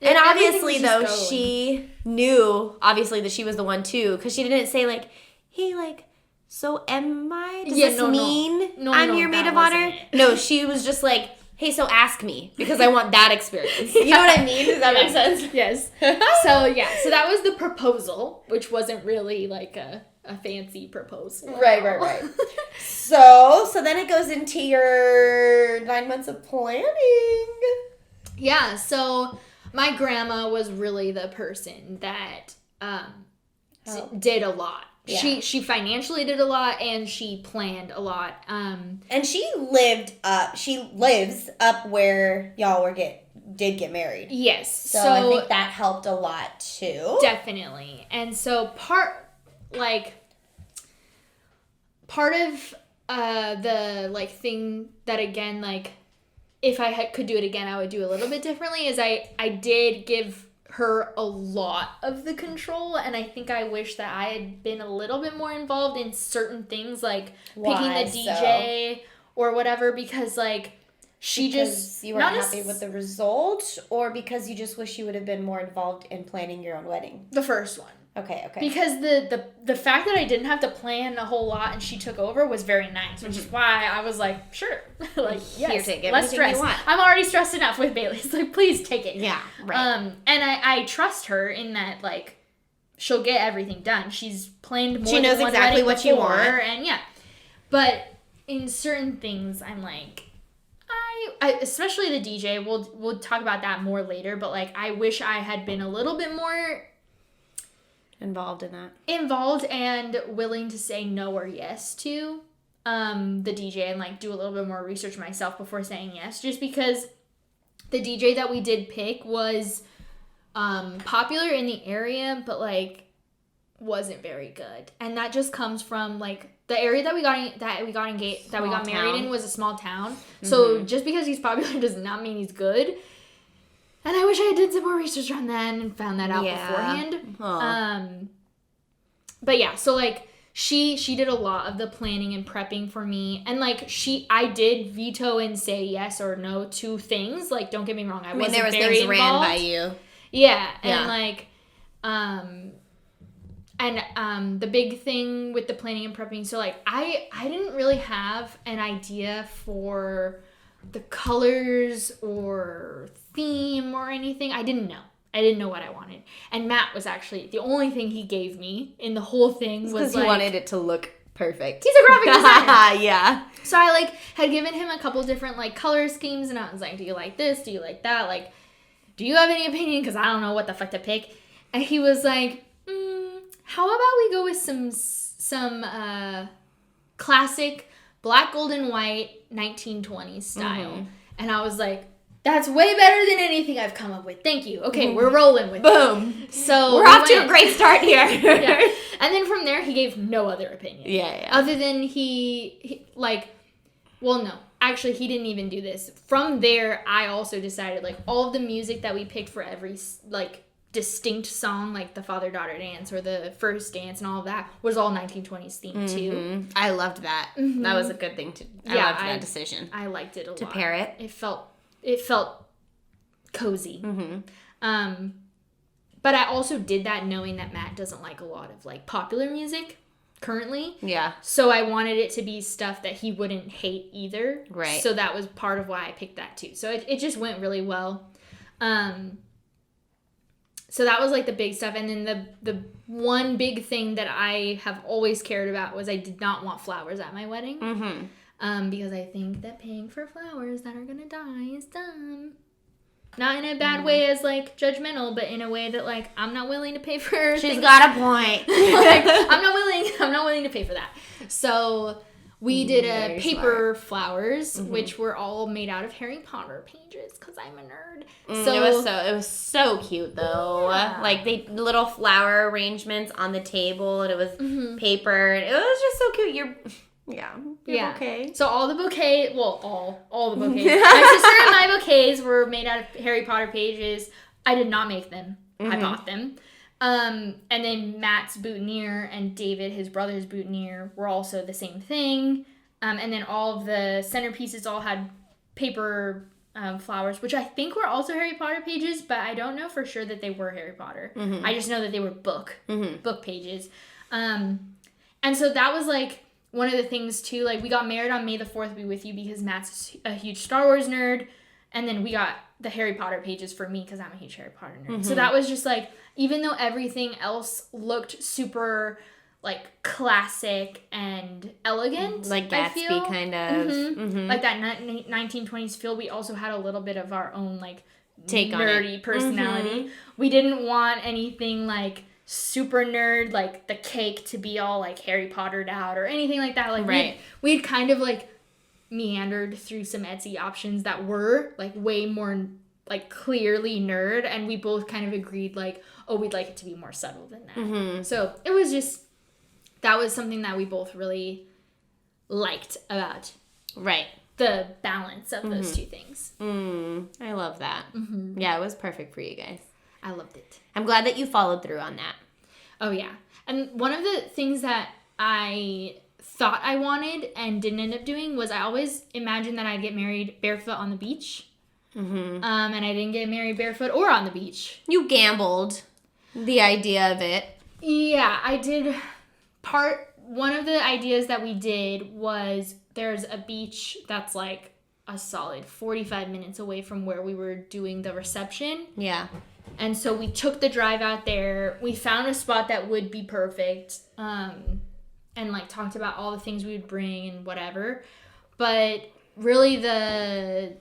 Speaker 1: And obviously, though, she knew, obviously, that she was the one, too. Because she didn't say, like, hey, like, so am I? Does this mean I'm your maid of honor? No, she was just like, hey, so ask me. Because I want that experience. You know what I mean? Does that make sense?
Speaker 2: Yes. So that was the proposal, which wasn't really, like, a fancy proposal.
Speaker 1: Right. So then it goes into your 9 months of planning.
Speaker 2: Yeah, so my grandma was really the person that did a lot. Yeah. She financially did a lot, and she planned a lot.
Speaker 1: And she lives up where y'all did get married.
Speaker 2: Yes.
Speaker 1: So I think that helped a lot too.
Speaker 2: Definitely. And so part of the like thing that, again, like, if I could do it again, I would do a little bit differently, is I did give her a lot of the control, and I think I wish that I had been a little bit more involved in certain things, like picking the DJ or whatever, because, like, because
Speaker 1: you weren't happy with the result, or because you just wish you would have been more involved in planning your own wedding?
Speaker 2: The first one.
Speaker 1: Okay.
Speaker 2: Because the fact that I didn't have to plan a whole lot and she took over was very nice, which is why I was like, sure, like, yes,
Speaker 1: here, take
Speaker 2: less stress. I'm already stressed enough with Bailey. It's like, please take it.
Speaker 1: Yeah, right.
Speaker 2: And I trust her in that, like, she'll get everything done. She's planned more.
Speaker 1: She knows exactly what you want,
Speaker 2: and yeah. But in certain things, I'm like, I especially the DJ. We'll talk about that more later. But, like, I wish I had been a little bit more
Speaker 1: involved in that.
Speaker 2: Involved and willing to say no or yes to the DJ, and, like, do a little bit more research myself before saying yes. Just because the DJ that we did pick was popular in the area, but, like, wasn't very good. And that just comes from, like, the area that we got married in was a small town. So just because he's popular does not mean he's good. And I wish I did some more research on that and found that out beforehand. But yeah, so, like, she did a lot of the planning and prepping for me. And, like, I did veto and say yes or no to things. Like, don't get me wrong, I wasn't
Speaker 1: there was
Speaker 2: very
Speaker 1: things
Speaker 2: involved.
Speaker 1: ran by you.
Speaker 2: Yeah, and, like, the big thing with the planning and prepping, so, like, I didn't really have an idea for the colors or theme or anything. I didn't know what I wanted. And Matt was actually the only thing he gave me in the whole thing was, like,
Speaker 1: he wanted it to look perfect.
Speaker 2: He's a graphic designer.
Speaker 1: Yeah.
Speaker 2: So I, like, had given him a couple different, like, color schemes, and I was like, do you like this? Do you like that? Like, do you have any opinion? Because I don't know what the fuck to pick. And he was like, how about we go with some classic black, gold, and white 1920s style. And I was like, that's way better than anything I've come up with. Thank you. Okay, we're rolling with
Speaker 1: Boom.
Speaker 2: it. So
Speaker 1: we're off to a great start here.
Speaker 2: Yeah. And then from there, he gave no other opinion.
Speaker 1: Yeah.
Speaker 2: Other than he no. Actually, he didn't even do this. From there, I also decided, like, all of the music that we picked for every, like, distinct song, like the father-daughter dance or the first dance and all of that, was all 1920s themed too.
Speaker 1: I loved that. That was a good thing to. I loved that decision.
Speaker 2: I liked it a lot.
Speaker 1: To pair it.
Speaker 2: It felt cozy. But I also did that knowing that Matt doesn't like a lot of, like, popular music currently. Yeah. So I wanted it to be stuff that he wouldn't hate either. Right. So that was part of why I picked that too. So it just went really well. So that was, like, the big stuff. And then the one big thing that I have always cared about was I did not want flowers at my wedding. because I think that paying for flowers that are gonna die is dumb. Not in a bad way as, like, judgmental, but in a way that, like, I'm not willing to pay for
Speaker 1: She's got a point.
Speaker 2: like, I'm not willing to pay for that. So we did a paper flowers, which were all made out of Harry Potter pages, because I'm a nerd. So
Speaker 1: it was so cute, though. Yeah. Like, they little flower arrangements on the table, and it was paper. It was just so cute. Your bouquet.
Speaker 2: So all the bouquet, well, all the bouquets. My sister and my bouquets were made out of Harry Potter pages. I did not make them. I bought them. And then Matt's boutonniere and David, his brother's boutonniere, were also the same thing. And then all of the centerpieces all had paper flowers, which I think were also Harry Potter pages, but I don't know for sure that they were Harry Potter. I just know that they were book pages. And so that was, like, one of the things, too, like, we got married on May the 4th be with you because Matt's a huge Star Wars nerd, and then we got the Harry Potter pages for me because I'm a huge Harry Potter nerd. So that was just, like, even though everything else looked super, like, classic and elegant,
Speaker 1: like Gatsby, kind of.
Speaker 2: Like that 1920s feel, we also had a little bit of our own, like,
Speaker 1: take
Speaker 2: nerdy personality. We didn't want anything, like, super nerd, like the cake to be all, like, Harry Pottered out or anything like that. Like, we'd kind of, like, meandered through some Etsy options that were, like, way more, like, clearly nerd, and we both kind of agreed, like, oh, we'd like it to be more subtle than that. So it was just, that was something that we both really liked about the balance of those two things.
Speaker 1: I love that. Yeah, it was perfect for you guys.
Speaker 2: I loved it.
Speaker 1: I'm glad that you followed through on that.
Speaker 2: Oh, yeah. And one of the things that I thought I wanted and didn't end up doing was I always imagined that I'd get married barefoot on the beach. And I didn't get married barefoot or on the beach.
Speaker 1: You gambled the idea of it.
Speaker 2: Yeah, I did. One of the ideas that we did was there's a beach that's, like, a solid 45 minutes away from where we were doing the reception.
Speaker 1: Yeah.
Speaker 2: And so we took the drive out there. We found a spot that would be perfect. And, like, talked about all the things we would bring and whatever. But really the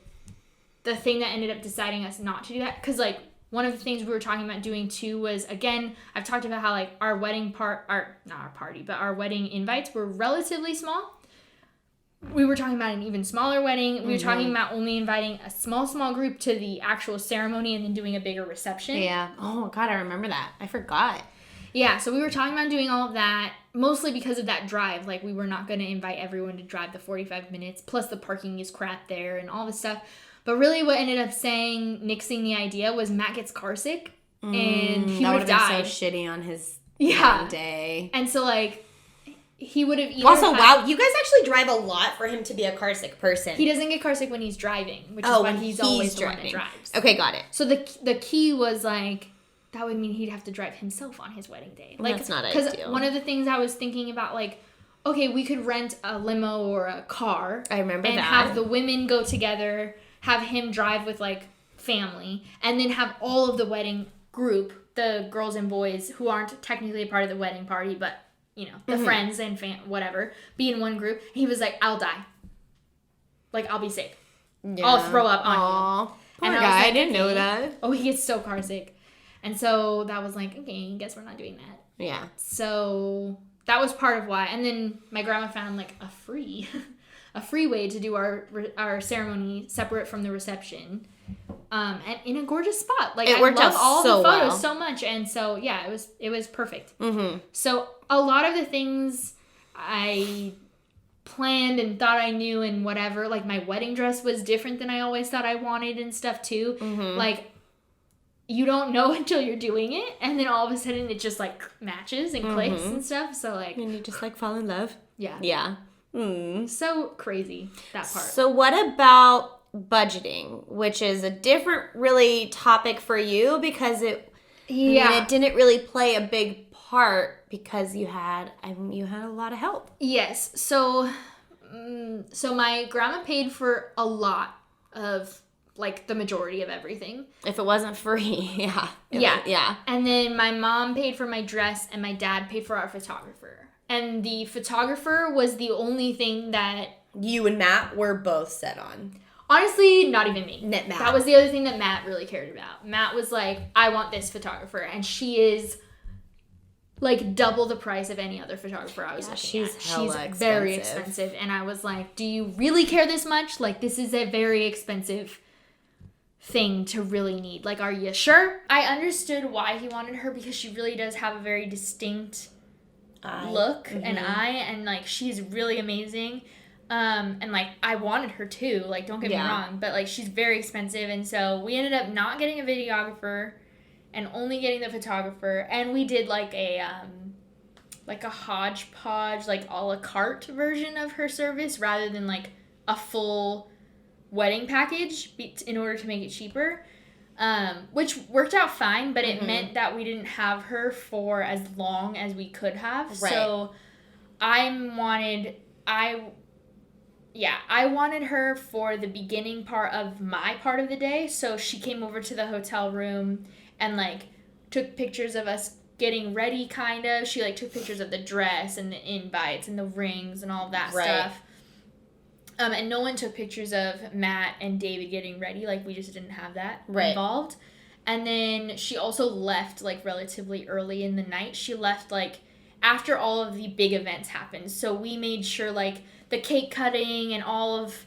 Speaker 2: thing that ended up deciding us not to do that, because, like, one of the things we were talking about doing too was, again, I've talked about how, like, our wedding our wedding invites were relatively small. We were talking about an even smaller wedding. We were talking about only inviting a small group to the actual ceremony and then doing a bigger reception.
Speaker 1: Yeah. Oh, God, I remember that. I forgot.
Speaker 2: Yeah, so we were talking about doing all of that, mostly because of that drive. Like, we were not going to invite everyone to drive the 45 minutes, plus the parking is crap there and all this stuff. But really what ended up nixing the idea was Matt gets carsick, and he would have died.
Speaker 1: So shitty on his day.
Speaker 2: And so, like, he would have either
Speaker 1: also, wow, you guys actually drive a lot for him to be a carsick person.
Speaker 2: He doesn't get carsick when he's driving, which is why he's always the one that drives.
Speaker 1: Okay, got it.
Speaker 2: So the key was, like, that would mean he'd have to drive himself on his wedding day. Like,
Speaker 1: that's not ideal.
Speaker 2: Because one of the things I was thinking about, like, okay, we could rent a limo or a car.
Speaker 1: I remember that.
Speaker 2: And have the women go together, have him drive with, like, family, and then have all of the wedding group, the girls and boys who aren't technically a part of the wedding party, but, you know, the friends and whatever, be in one group. He was like, I'll die. Like, I'll be sick. Yeah. I'll throw up on you.
Speaker 1: Poor guy, I didn't know that.
Speaker 2: Oh, he gets so car sick. And so that was like, okay, I guess we're not doing that.
Speaker 1: Yeah.
Speaker 2: So that was part of why. And then my grandma found, like, a free way to do our ceremony separate from the reception. And in a gorgeous spot. Like, I love all the photos so much. And so, yeah, it was perfect. So a lot of the things I planned and thought I knew and whatever, like, my wedding dress was different than I always thought I wanted and stuff too. Like, you don't know until you're doing it, and then all of a sudden it just, like, matches and clicks and stuff. So, like,
Speaker 1: and you just, like, fall in love.
Speaker 2: Yeah. So crazy, that part.
Speaker 1: So what about budgeting, which is a different really topic for you, because it didn't really play a big part because you had a lot of help.
Speaker 2: Yes. So my grandma paid for a lot of, like, the majority of everything.
Speaker 1: If it wasn't free, yeah.
Speaker 2: Yeah. And then my mom paid for my dress, and my dad paid for our photographer. And the photographer was the only thing that
Speaker 1: you and Matt were both set on.
Speaker 2: Honestly, not even me.
Speaker 1: Matt.
Speaker 2: That was the other thing that Matt really cared about. Matt was like, I want this photographer. And she is, like, double the price of any other photographer I was looking at. She's very expensive. And I was like, do you really care this much? Like, this is a very expensive thing to really need. Like, are you sure? I understood why he wanted her because she really does have a very distinct look and eye. And, like, she's really amazing. And, like, I wanted her, too. Like, don't get me wrong. But, like, she's very expensive. And so we ended up not getting a videographer and only getting the photographer. And we did, like, a hodgepodge, like, a la carte version of her service rather than, like, a full wedding package in order to make it cheaper. Which worked out fine, but it meant that we didn't have her for as long as we could have. Right. So I wanted her for the beginning part of my part of the day. So she came over to the hotel room and, like, took pictures of us getting ready, kind of. She, like, took pictures of the dress and the invites and the rings and all of that stuff. And no one took pictures of Matt and David getting ready. Like, we just didn't have that involved. And then she also left, like, relatively early in the night. She left, like, after all of the big events happened. So we made sure, like, the cake cutting and all of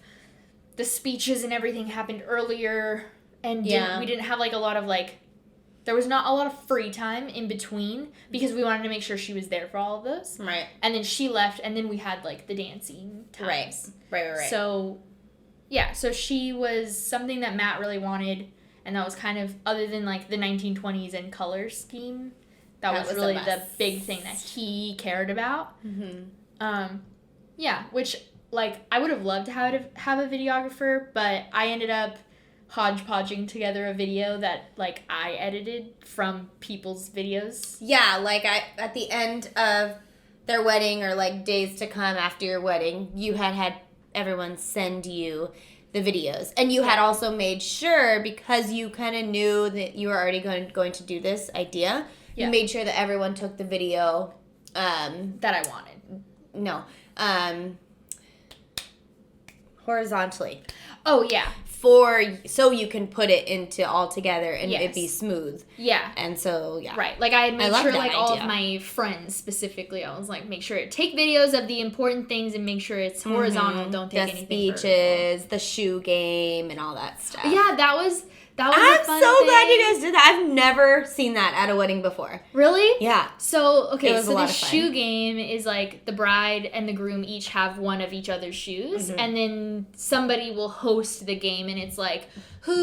Speaker 2: the speeches and everything happened earlier. And we didn't have, like, a lot of, like, there was not a lot of free time in between because we wanted to make sure she was there for all of those. Right. And then she left, and then we had, like, the dancing times. Right. So, yeah, so she was something that Matt really wanted, and that was kind of, other than, like, the 1920s and color scheme, that was really the big thing that he cared about. Yeah, which, like, I would have loved to have a videographer, but I ended up hodgepodging together a video that, like, I edited from people's videos. Yeah, like, at the end of their wedding or, like, days to come after your wedding, you had everyone send you the videos. And you had also made sure, because you kind of knew that you were already going to do this idea, you made sure that everyone took the video that I wanted. No. Horizontally. Oh, yeah. So you can put it into all together and it'd be smooth. Yeah. And so, yeah. Right. Like, I had made sure, like, all of my friends specifically, I was like, make sure take videos of the important things and make sure it's horizontal. Don't take anything speeches, vertical. The shoe game, and all that stuff. Yeah, that was I'm a fun so thing. Glad you guys did that. I've never seen that at a wedding before. Really? Yeah. So, okay, so the shoe game is, like, the bride and the groom each have one of each other's shoes, and then somebody will host the game, and it's like, I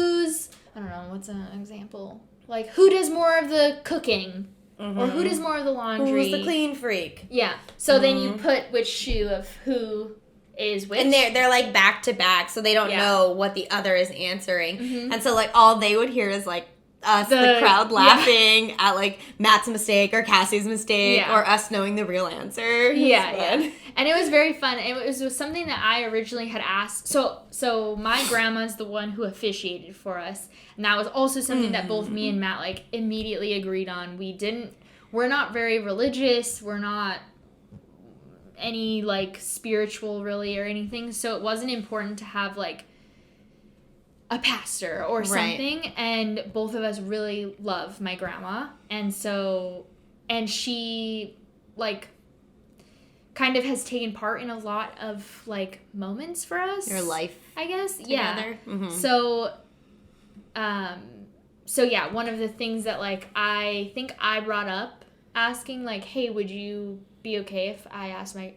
Speaker 2: don't know, what's an example? Like, who does more of the cooking? Or who does more of the laundry? Who's the clean freak? Yeah. So then you put which shoe of who is which. And they're like back to back, so they don't know what the other is answering. And so, like, all they would hear is, like, us, the crowd laughing at, like, Matt's mistake or Cassie's mistake or us knowing the real answer. Yeah. And it was very fun. It was something that I originally had asked. So my grandma's the one who officiated for us. And that was also something that both me and Matt, like, immediately agreed on. We're not very religious. We're not any, like, spiritual really or anything, so it wasn't important to have, like, a pastor or something. And both of us really love my grandma, and she, like, kind of has taken part in a lot of, like, moments for us, your life, I guess, together. So yeah, one of the things that, like, I think I brought up asking, like, hey, would you be okay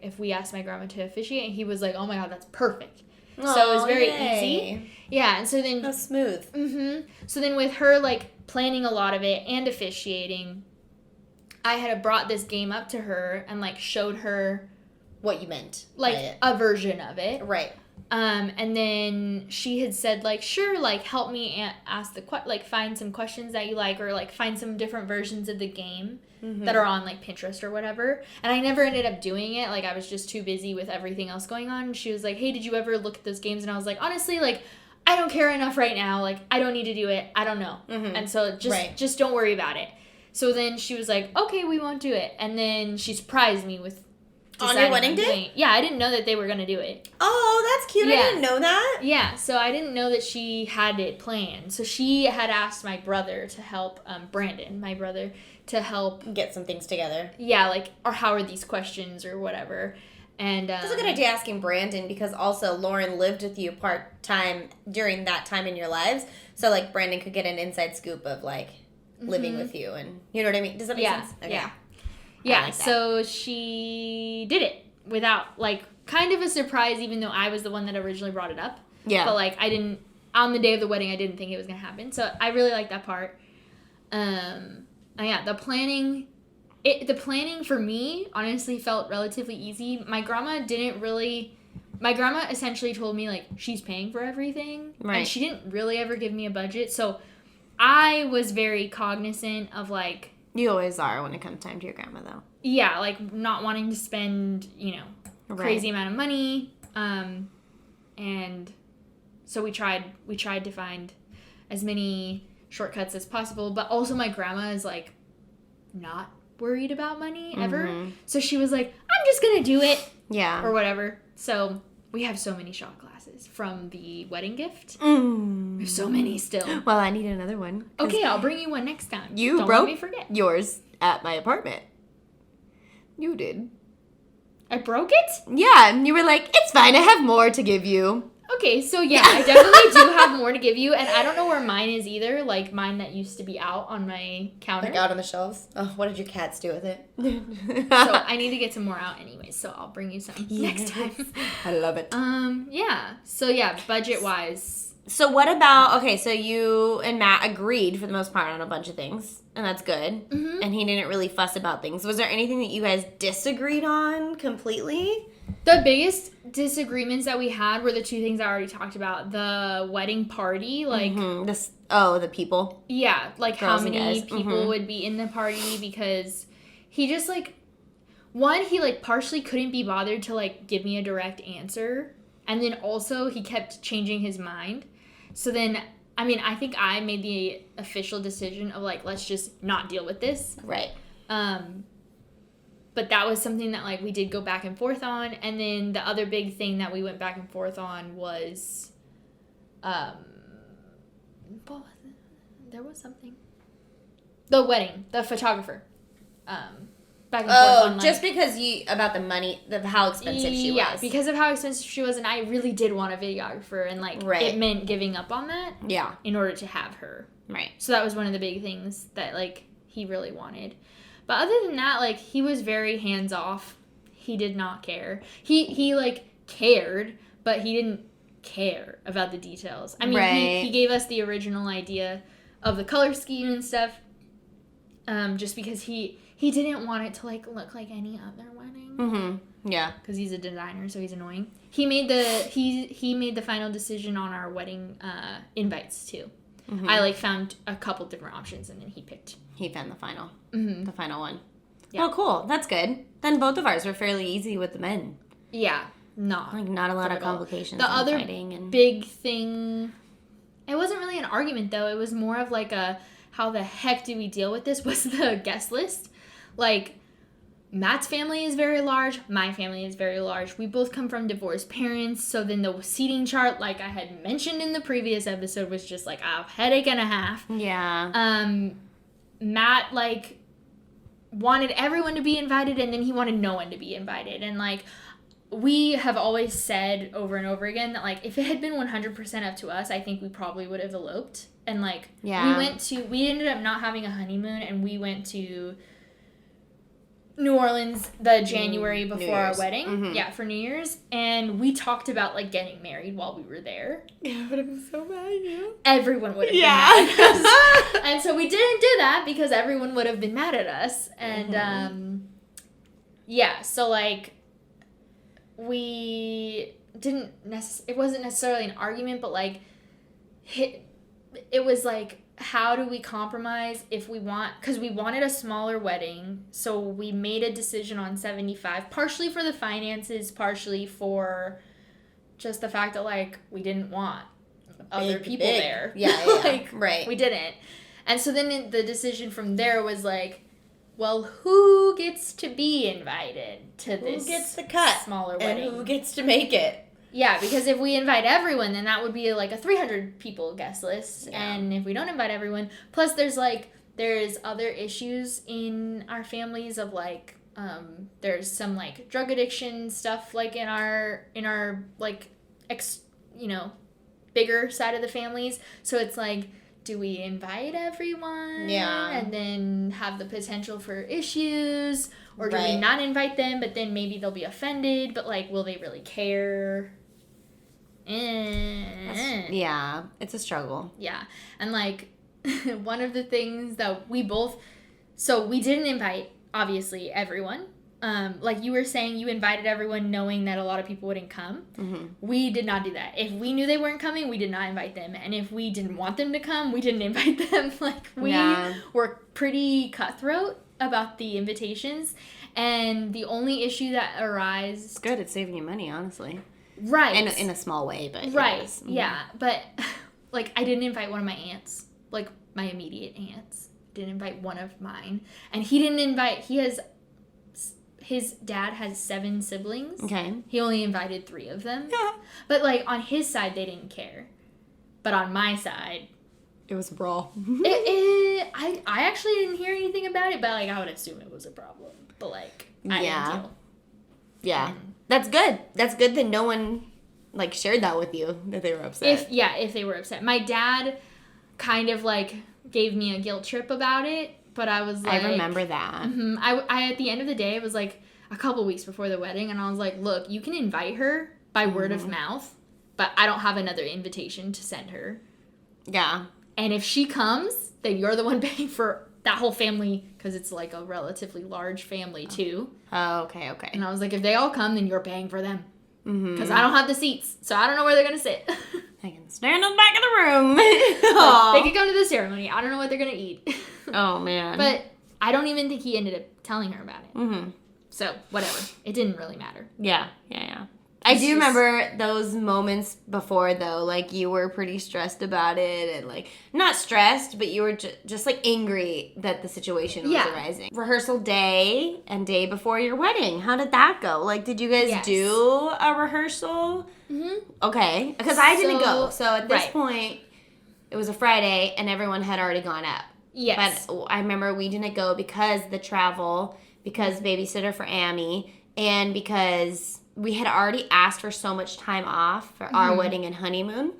Speaker 2: if we asked my grandma to officiate? And he was like, oh my god, that's perfect. So it was very easy. Yeah, and so then... How smooth. So then with her, like, planning a lot of it and officiating, I had brought this game up to her and, like, showed her... What you meant. Like, a version of it. Right. And then she had said, like, sure, like, help me ask find some questions that you like, or, like, find some different versions of the game that are on, like, Pinterest or whatever. And I never ended up doing it. Like, I was just too busy with everything else going on. And she was like, hey, did you ever look at those games? And I was like, honestly, like, I don't care enough right now. Like, I don't need to do it. I don't know. And so just don't worry about it. So then she was like, okay, we won't do it. And then she surprised me with
Speaker 1: On your wedding day?
Speaker 2: Yeah, I didn't know that they were going to do it.
Speaker 1: Oh, that's cute. Yeah. I didn't know that.
Speaker 2: Yeah, so I didn't know that she had it planned. So she had asked my brother to help, Brandon, my brother, to help.
Speaker 1: Get some things together.
Speaker 2: Yeah, like, or how are these questions or whatever. And
Speaker 1: that's a good idea asking Brandon, because also Lauren lived with you part-time during that time in your lives. So, like, Brandon could get an inside scoop of, like, living with you. And you know what I mean? Does that make sense? Okay.
Speaker 2: Yeah. Yeah,
Speaker 1: like
Speaker 2: so she did it without, like, kind of a surprise, even though I was the one that originally brought it up.
Speaker 1: Yeah.
Speaker 2: But, like, on the day of the wedding, I didn't think it was going to happen. So I really like that part. Yeah, the planning for me, honestly, felt relatively easy. My grandma essentially told me, like, she's paying for everything.
Speaker 1: Right.
Speaker 2: And she didn't really ever give me a budget. So I was very cognizant of, like,
Speaker 1: you always are when it comes time to your grandma, though.
Speaker 2: Yeah, like, not wanting to spend, crazy amount of money. And so we tried to find as many shortcuts as possible. But also my grandma is, like, not worried about money ever. Mm-hmm. So she was like, I'm just going to do it.
Speaker 1: Yeah.
Speaker 2: Or whatever. So we have so many shot glasses from the wedding gift.
Speaker 1: We
Speaker 2: have so many still.
Speaker 1: Well, I need another one.
Speaker 2: Okay, I'll bring you one next time.
Speaker 1: Don't
Speaker 2: let me forget.
Speaker 1: Yours at my apartment. You did.
Speaker 2: I broke it?
Speaker 1: Yeah, and you were like, it's fine, I have more to give you.
Speaker 2: Okay, so yeah, I definitely do have more to give you, and I don't know where mine is either, like mine that used to be out on my counter.
Speaker 1: Like out on the shelves? Oh, what did your cats do with it?
Speaker 2: So I need to get some more out anyways, so I'll bring you some next time.
Speaker 1: I love it.
Speaker 2: Yeah. So yeah, budget-wise.
Speaker 1: So what about, okay, so you and Matt agreed for the most part on a bunch of things, and that's good. Mm-hmm. And he didn't really fuss about things. Was there anything that you guys disagreed on completely?
Speaker 2: The biggest disagreements that we had were the two things I already talked about. The wedding party, like...
Speaker 1: Mm-hmm. The people.
Speaker 2: Yeah, like
Speaker 1: Girls
Speaker 2: how many people would be in the party, because he just, like... One, he, like, partially couldn't be bothered to, like, give me a direct answer. And then also, he kept changing his mind. So then, I mean, I think I made the official decision of, like, let's just not deal with this.
Speaker 1: Right.
Speaker 2: But that was something that, like, we did go back and forth on. And then the other big thing that we went back and forth on was, what was it? There was something. The wedding, the photographer. Back and forth on, like,
Speaker 1: just because about the money, how expensive she was.
Speaker 2: Yeah, because of how expensive she was, and I really did want a videographer, and, like, it meant giving up on that.
Speaker 1: Yeah.
Speaker 2: In order to have her.
Speaker 1: Right.
Speaker 2: So that was one of the big things that, like, he really wanted. But other than that, like, he was very hands-off. He did not care. He like, cared, but he didn't care about the details. I mean, he gave us the original idea of the color scheme and stuff, just because he didn't want it to, like, look like any other wedding.
Speaker 1: Mm-hmm. Yeah.
Speaker 2: Because he's a designer, so he's annoying. He made the final decision on our wedding invites, too. Mm-hmm. I, like, found a couple different options, and then he picked.
Speaker 1: He found the final.
Speaker 2: Mm-hmm.
Speaker 1: The final one.
Speaker 2: Yeah.
Speaker 1: Oh, cool. That's good. Then both of ours were fairly easy with the men.
Speaker 2: Yeah. Not
Speaker 1: a lot of complications.
Speaker 2: The other big thing... It wasn't really an argument, though. It was more of, like, how the heck do we deal with this, was the guest list. Like, Matt's family is very large. My family is very large. We both come from divorced parents. So then the seating chart, like I had mentioned in the previous episode, was just, like, a headache and a half.
Speaker 1: Yeah.
Speaker 2: Matt, like, wanted everyone to be invited, and then he wanted no one to be invited. And, like, we have always said over and over again that, like, if it had been 100% up to us, I think we probably would have eloped. And, like, we ended up not having a honeymoon, and we went to New Orleans the January before our wedding. Mm-hmm. Yeah, for New Year's. And we talked about, like, getting married while we were there.
Speaker 1: Yeah, I would have been so mad at you.
Speaker 2: Everyone would have been mad at us. And so we didn't do that because everyone would have been mad at us. And, yeah, so, like, we didn't it wasn't necessarily an argument, but, like, it was, like, how do we compromise if we because we wanted a smaller wedding, so we made a decision on 75, partially for the finances, partially for just the fact that, like, we didn't want other people there.
Speaker 1: Yeah,
Speaker 2: like,
Speaker 1: right.
Speaker 2: We didn't. And so then the decision from there was, like, well, who gets to be invited to this
Speaker 1: who gets the cut
Speaker 2: smaller wedding?
Speaker 1: And who gets to make it?
Speaker 2: Yeah, because if we invite everyone, then that would be like a 300 people guest list. Yeah. And if we don't invite everyone, plus there's other issues in our families of like, there's some like drug addiction stuff like in our like, bigger side of the families. So it's like, do we invite everyone?
Speaker 1: Yeah.
Speaker 2: And then have the potential for issues? Or do we not invite them, but then maybe they'll be offended, but like, will they really care?
Speaker 1: Yeah, it's a struggle.
Speaker 2: Yeah. And like one of the things that we didn't invite obviously everyone. Like you were saying, you invited everyone knowing that a lot of people wouldn't come. Mm-hmm. We did not do that. If we knew they weren't coming, we did not invite them. And if we didn't want them to come, we didn't invite them. Like we were pretty cutthroat about the invitations. And the only issue that arises...
Speaker 1: It's good. It's saving you money, honestly.
Speaker 2: Right.
Speaker 1: In a small way, but...
Speaker 2: Right.
Speaker 1: Yes. Mm-hmm.
Speaker 2: Yeah. But, like, I didn't invite one of my aunts. Like, my immediate aunts. Didn't invite one of mine. And he didn't invite... His dad has 7 siblings. Okay. He only invited 3 of them. Yeah. But, like, on his side, they didn't care. But on my side...
Speaker 1: It was a brawl.
Speaker 2: I actually didn't hear anything about it, but, like, I would assume it was a problem. But, like, I didn't tell.
Speaker 1: Yeah. That's good. That's good that no one, like, shared that with you, that they were upset.
Speaker 2: If they were upset. My dad kind of, like, gave me a guilt trip about it, but I was like...
Speaker 1: I remember that.
Speaker 2: Mm-hmm. I at the end of the day, it was, like, a couple weeks before the wedding, and I was like, look, you can invite her by word of mouth, but I don't have another invitation to send her.
Speaker 1: Yeah.
Speaker 2: And if she comes, then you're the one paying for that whole family, because it's like a relatively large family too.
Speaker 1: Oh, okay.
Speaker 2: And I was like, if they all come, then you're paying for them. Because I don't have the seats, so I don't know where they're going to sit.
Speaker 1: They can stand in the back of the room.
Speaker 2: Like, they could come to the ceremony. I don't know what they're going to eat.
Speaker 1: Oh, man.
Speaker 2: But I don't even think he ended up telling her about it. Mm-hmm. So, whatever. It didn't really matter.
Speaker 1: Yeah. I do remember those moments before, though. Like, you were pretty stressed about it. And, like, not stressed, but you were just like, angry that the situation was arising. Rehearsal day and day before your wedding. How did that go? Like, did you guys do a rehearsal? Mm-hmm. Okay. Because I didn't go. So, at this point, it was a Friday, and everyone had already gone up.
Speaker 2: Yes.
Speaker 1: But I remember we didn't go because the travel, because babysitter for Amy, and because... we had already asked for so much time off for our wedding and honeymoon,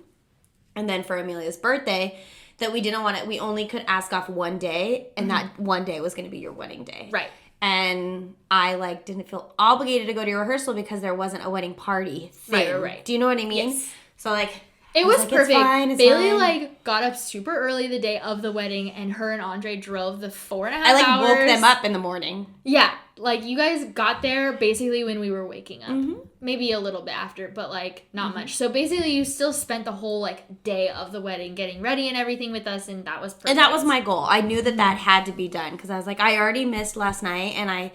Speaker 1: and then for Amelia's birthday, that we didn't want it. We only could ask off one day, and that one day was going to be your wedding day.
Speaker 2: Right.
Speaker 1: And I, like, didn't feel obligated to go to your rehearsal because there wasn't a wedding party thing.
Speaker 2: Right.
Speaker 1: Do you know what I mean?
Speaker 2: Yes.
Speaker 1: So, like...
Speaker 2: It was perfect.
Speaker 1: It's
Speaker 2: Bailey,
Speaker 1: fine.
Speaker 2: like, got up super early the day of the wedding, and her and Andre drove the 4.5 hours.
Speaker 1: I, like, woke them up in the morning.
Speaker 2: Yeah. Like, you guys got there basically when we were waking up. Mm-hmm. Maybe a little bit after, but, like, not much. So, basically, you still spent the whole, like, day of the wedding getting ready and everything with us, and that was perfect.
Speaker 1: And that was my goal. I knew that had to be done, because I was like, I already missed last night, and I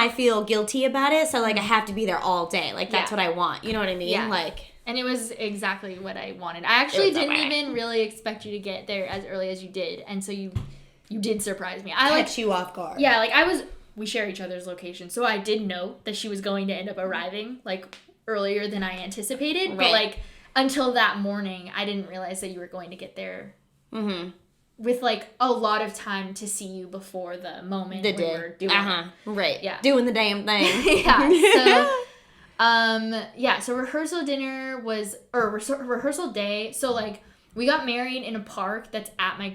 Speaker 1: feel guilty about it, so, like, I have to be there all day. Like, that's what I want. You know what I mean?
Speaker 2: Yeah.
Speaker 1: Like...
Speaker 2: And it was exactly what I wanted. I actually didn't even really expect you to get there as early as you did. And so you did surprise me. I
Speaker 1: catch you off guard.
Speaker 2: Yeah, like we share each other's location. So I did know that she was going to end up arriving like earlier than I anticipated. Right. But like until that morning, I didn't realize that you were going to get there with like a lot of time to see you before the moment we were doing it.
Speaker 1: Right.
Speaker 2: Yeah.
Speaker 1: Doing the damn thing.
Speaker 2: So rehearsal day. So like we got married in a park that's at my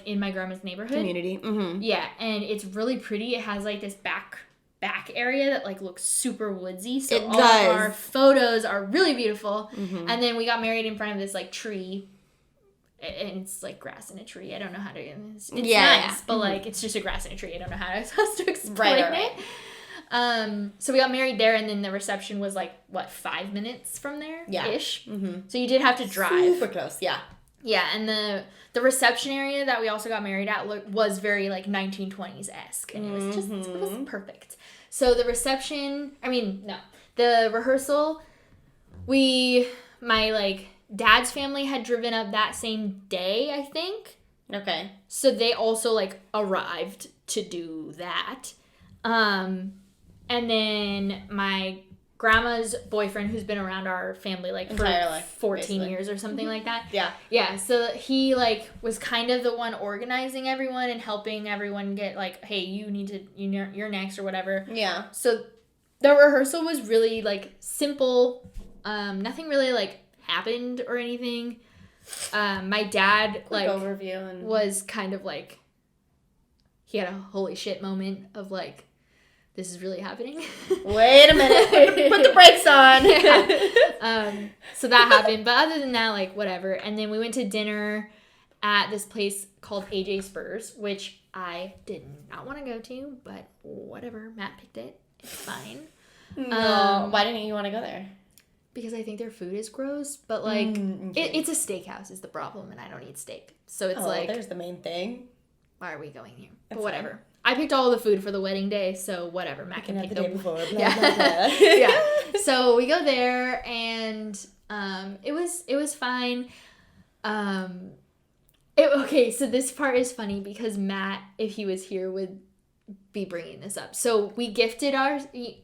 Speaker 2: in my grandma's neighborhood
Speaker 1: community. Mm-hmm.
Speaker 2: Yeah, and it's really pretty. It has like this back area that like looks super woodsy. So of our photos are really beautiful. Mm-hmm. And then we got married in front of this like tree. And it's like grass in a tree. I don't know how to. It's nice, but like it's just a grass in a tree. I don't know how to explain it. So we got married there, and then the reception was like, what, 5 minutes from there? Yeah. Ish. Mm-hmm. So you did have to drive.
Speaker 1: Super close, yeah.
Speaker 2: Yeah, and the reception area that we also got married at was very like 1920s-esque, and it was just, it was perfect. So the rehearsal, my like dad's family had driven up that same day, I think.
Speaker 1: Okay.
Speaker 2: So they also, like, arrived to do that. And then my grandma's boyfriend, who's been around our family, like, for
Speaker 1: life,
Speaker 2: 14
Speaker 1: basically.
Speaker 2: years or something like that.
Speaker 1: Yeah.
Speaker 2: Yeah, so he, like, was kind of the one organizing everyone and helping everyone get, like, hey, you're next or whatever.
Speaker 1: Yeah.
Speaker 2: So the rehearsal was really, like, simple. Nothing really, like, happened or anything. My dad,
Speaker 1: Quick
Speaker 2: like,
Speaker 1: overview and...
Speaker 2: was kind of, like, he had a holy shit moment of, like, this is really happening.
Speaker 1: Wait a minute. Put the brakes on.
Speaker 2: Yeah. So that happened. But other than that, like, whatever. And then we went to dinner at this place called AJ Spurs, which I did not want to go to, but whatever. Matt picked it. It's fine.
Speaker 1: No. Why didn't you want to go there?
Speaker 2: Because I think their food is gross. But, like,
Speaker 1: okay.
Speaker 2: it's a steakhouse is the problem, and I don't eat steak. So it's like...
Speaker 1: there's the main thing.
Speaker 2: Why are we going here?
Speaker 1: That's
Speaker 2: but whatever.
Speaker 1: Fine.
Speaker 2: I picked all the food for the wedding day, so whatever. Matt can pick
Speaker 1: the day before. Blah,
Speaker 2: yeah.
Speaker 1: blah, blah.
Speaker 2: Yeah. So we go there, and it was fine. Okay, so this part is funny because Matt, if he was here, would be bringing this up. So we gifted our,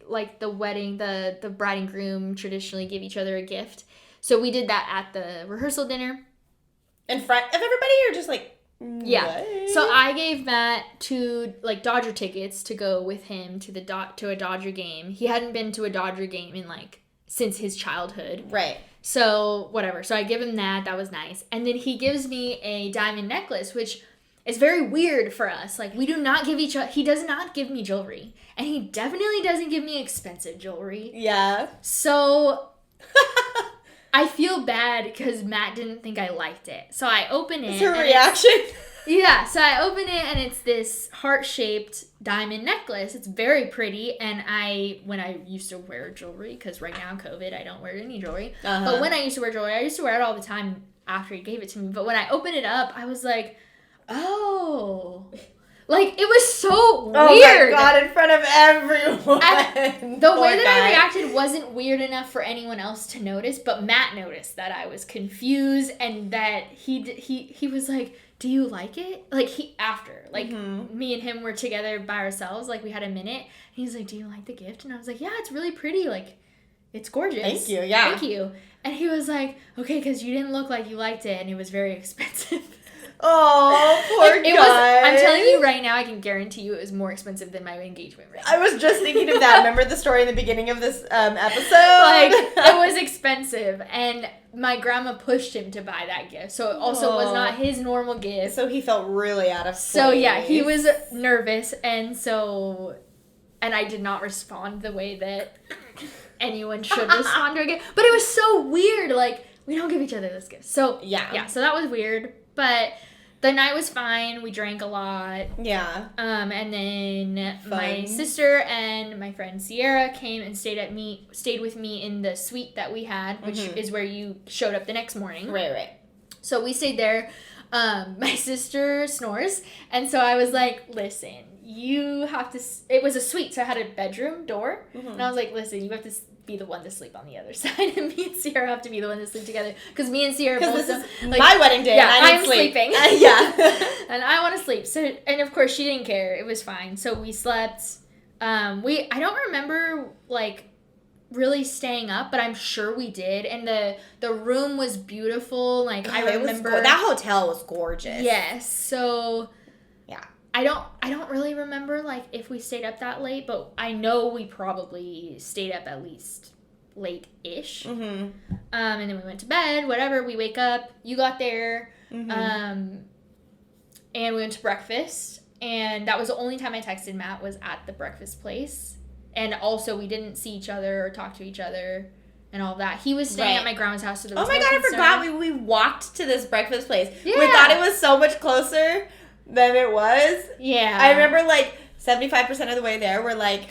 Speaker 2: like, the wedding, the bride and groom traditionally give each other a gift. So we did that at the rehearsal dinner.
Speaker 1: In front of everybody, or just like...
Speaker 2: Yeah.
Speaker 1: What?
Speaker 2: So I gave Matt two, like, Dodger tickets to go with him to to a Dodger game. He hadn't been to a Dodger game in, like, since his childhood.
Speaker 1: Right.
Speaker 2: So whatever. So I give him that. That was nice. And then he gives me a diamond necklace, which is very weird for us. Like, we do not give each other... He does not give me jewelry. And he definitely doesn't give me expensive jewelry.
Speaker 1: Yeah.
Speaker 2: So... I feel bad because Matt didn't think I liked it. So I open it.
Speaker 1: It's her reaction.
Speaker 2: Yeah, so I open it and it's this heart-shaped diamond necklace. It's very pretty, and when I used to wear jewelry, because right now in COVID I don't wear any jewelry, but when I used to wear jewelry, I used to wear it all the time after he gave it to me. But when I opened it up, I was like, oh... Like, it was so weird.
Speaker 1: Oh my God, in front of everyone.
Speaker 2: The way that I reacted wasn't weird enough for anyone else to notice, but Matt noticed that I was confused and that he was like, do you like it? Like, me and him were together by ourselves, like, we had a minute, and he's like, do you like the gift? And I was like, yeah, it's really pretty, like, it's gorgeous.
Speaker 1: Thank you, yeah.
Speaker 2: Thank you. And he was like, okay, because you didn't look like you liked it, and it was very expensive.
Speaker 1: Oh, poor guy.
Speaker 2: I'm telling you right now, I can guarantee you it was more expensive than my engagement ring.
Speaker 1: I was just thinking of that. Remember the story in the beginning of this episode?
Speaker 2: Like, it was expensive, and my grandma pushed him to buy that gift, so it also was not his normal gift.
Speaker 1: So he felt really out of place.
Speaker 2: So yeah, he was nervous, and I did not respond the way that anyone should respond to a gift. But it was so weird, like, we don't give each other this gift. So yeah, so that was weird. But the night was fine. We drank a lot.
Speaker 1: Yeah.
Speaker 2: And then my sister and my friend Sierra came and stayed with me in the suite that we had, which is where you showed up the next morning.
Speaker 1: Right.
Speaker 2: So we stayed there. My sister snores, and so I was like, listen, you have to... It was a suite, so I had a bedroom door, and I was like, listen, you have to be the one to sleep on the other side, and me and Sierra have to be the one to sleep together, because me and Sierra both...
Speaker 1: This is my wedding day,
Speaker 2: yeah,
Speaker 1: and I need
Speaker 2: I'm
Speaker 1: sleep.
Speaker 2: Sleeping.
Speaker 1: Yeah.
Speaker 2: And I want to sleep. So, and of course, she didn't care. It was fine. So we slept. I don't remember, like, really staying up, but I'm sure we did. And the room was beautiful. Like, I remember...
Speaker 1: that hotel was gorgeous.
Speaker 2: Yes. So...
Speaker 1: Yeah.
Speaker 2: I don't really remember, like, if we stayed up that late, but I know we probably stayed up at least late-ish. And then we went to bed, whatever. We wake up. You got there. And we went to breakfast. And that was the only time I texted Matt was at the breakfast place. And also, we didn't see each other or talk to each other and all that. He was staying at my grandma's house, so there was
Speaker 1: Oh my
Speaker 2: no
Speaker 1: God,
Speaker 2: concern.
Speaker 1: I forgot. We walked to this breakfast place.
Speaker 2: Yeah.
Speaker 1: We thought it was so much closer than it was.
Speaker 2: Yeah.
Speaker 1: I remember, like, 75% of the way there, we're like,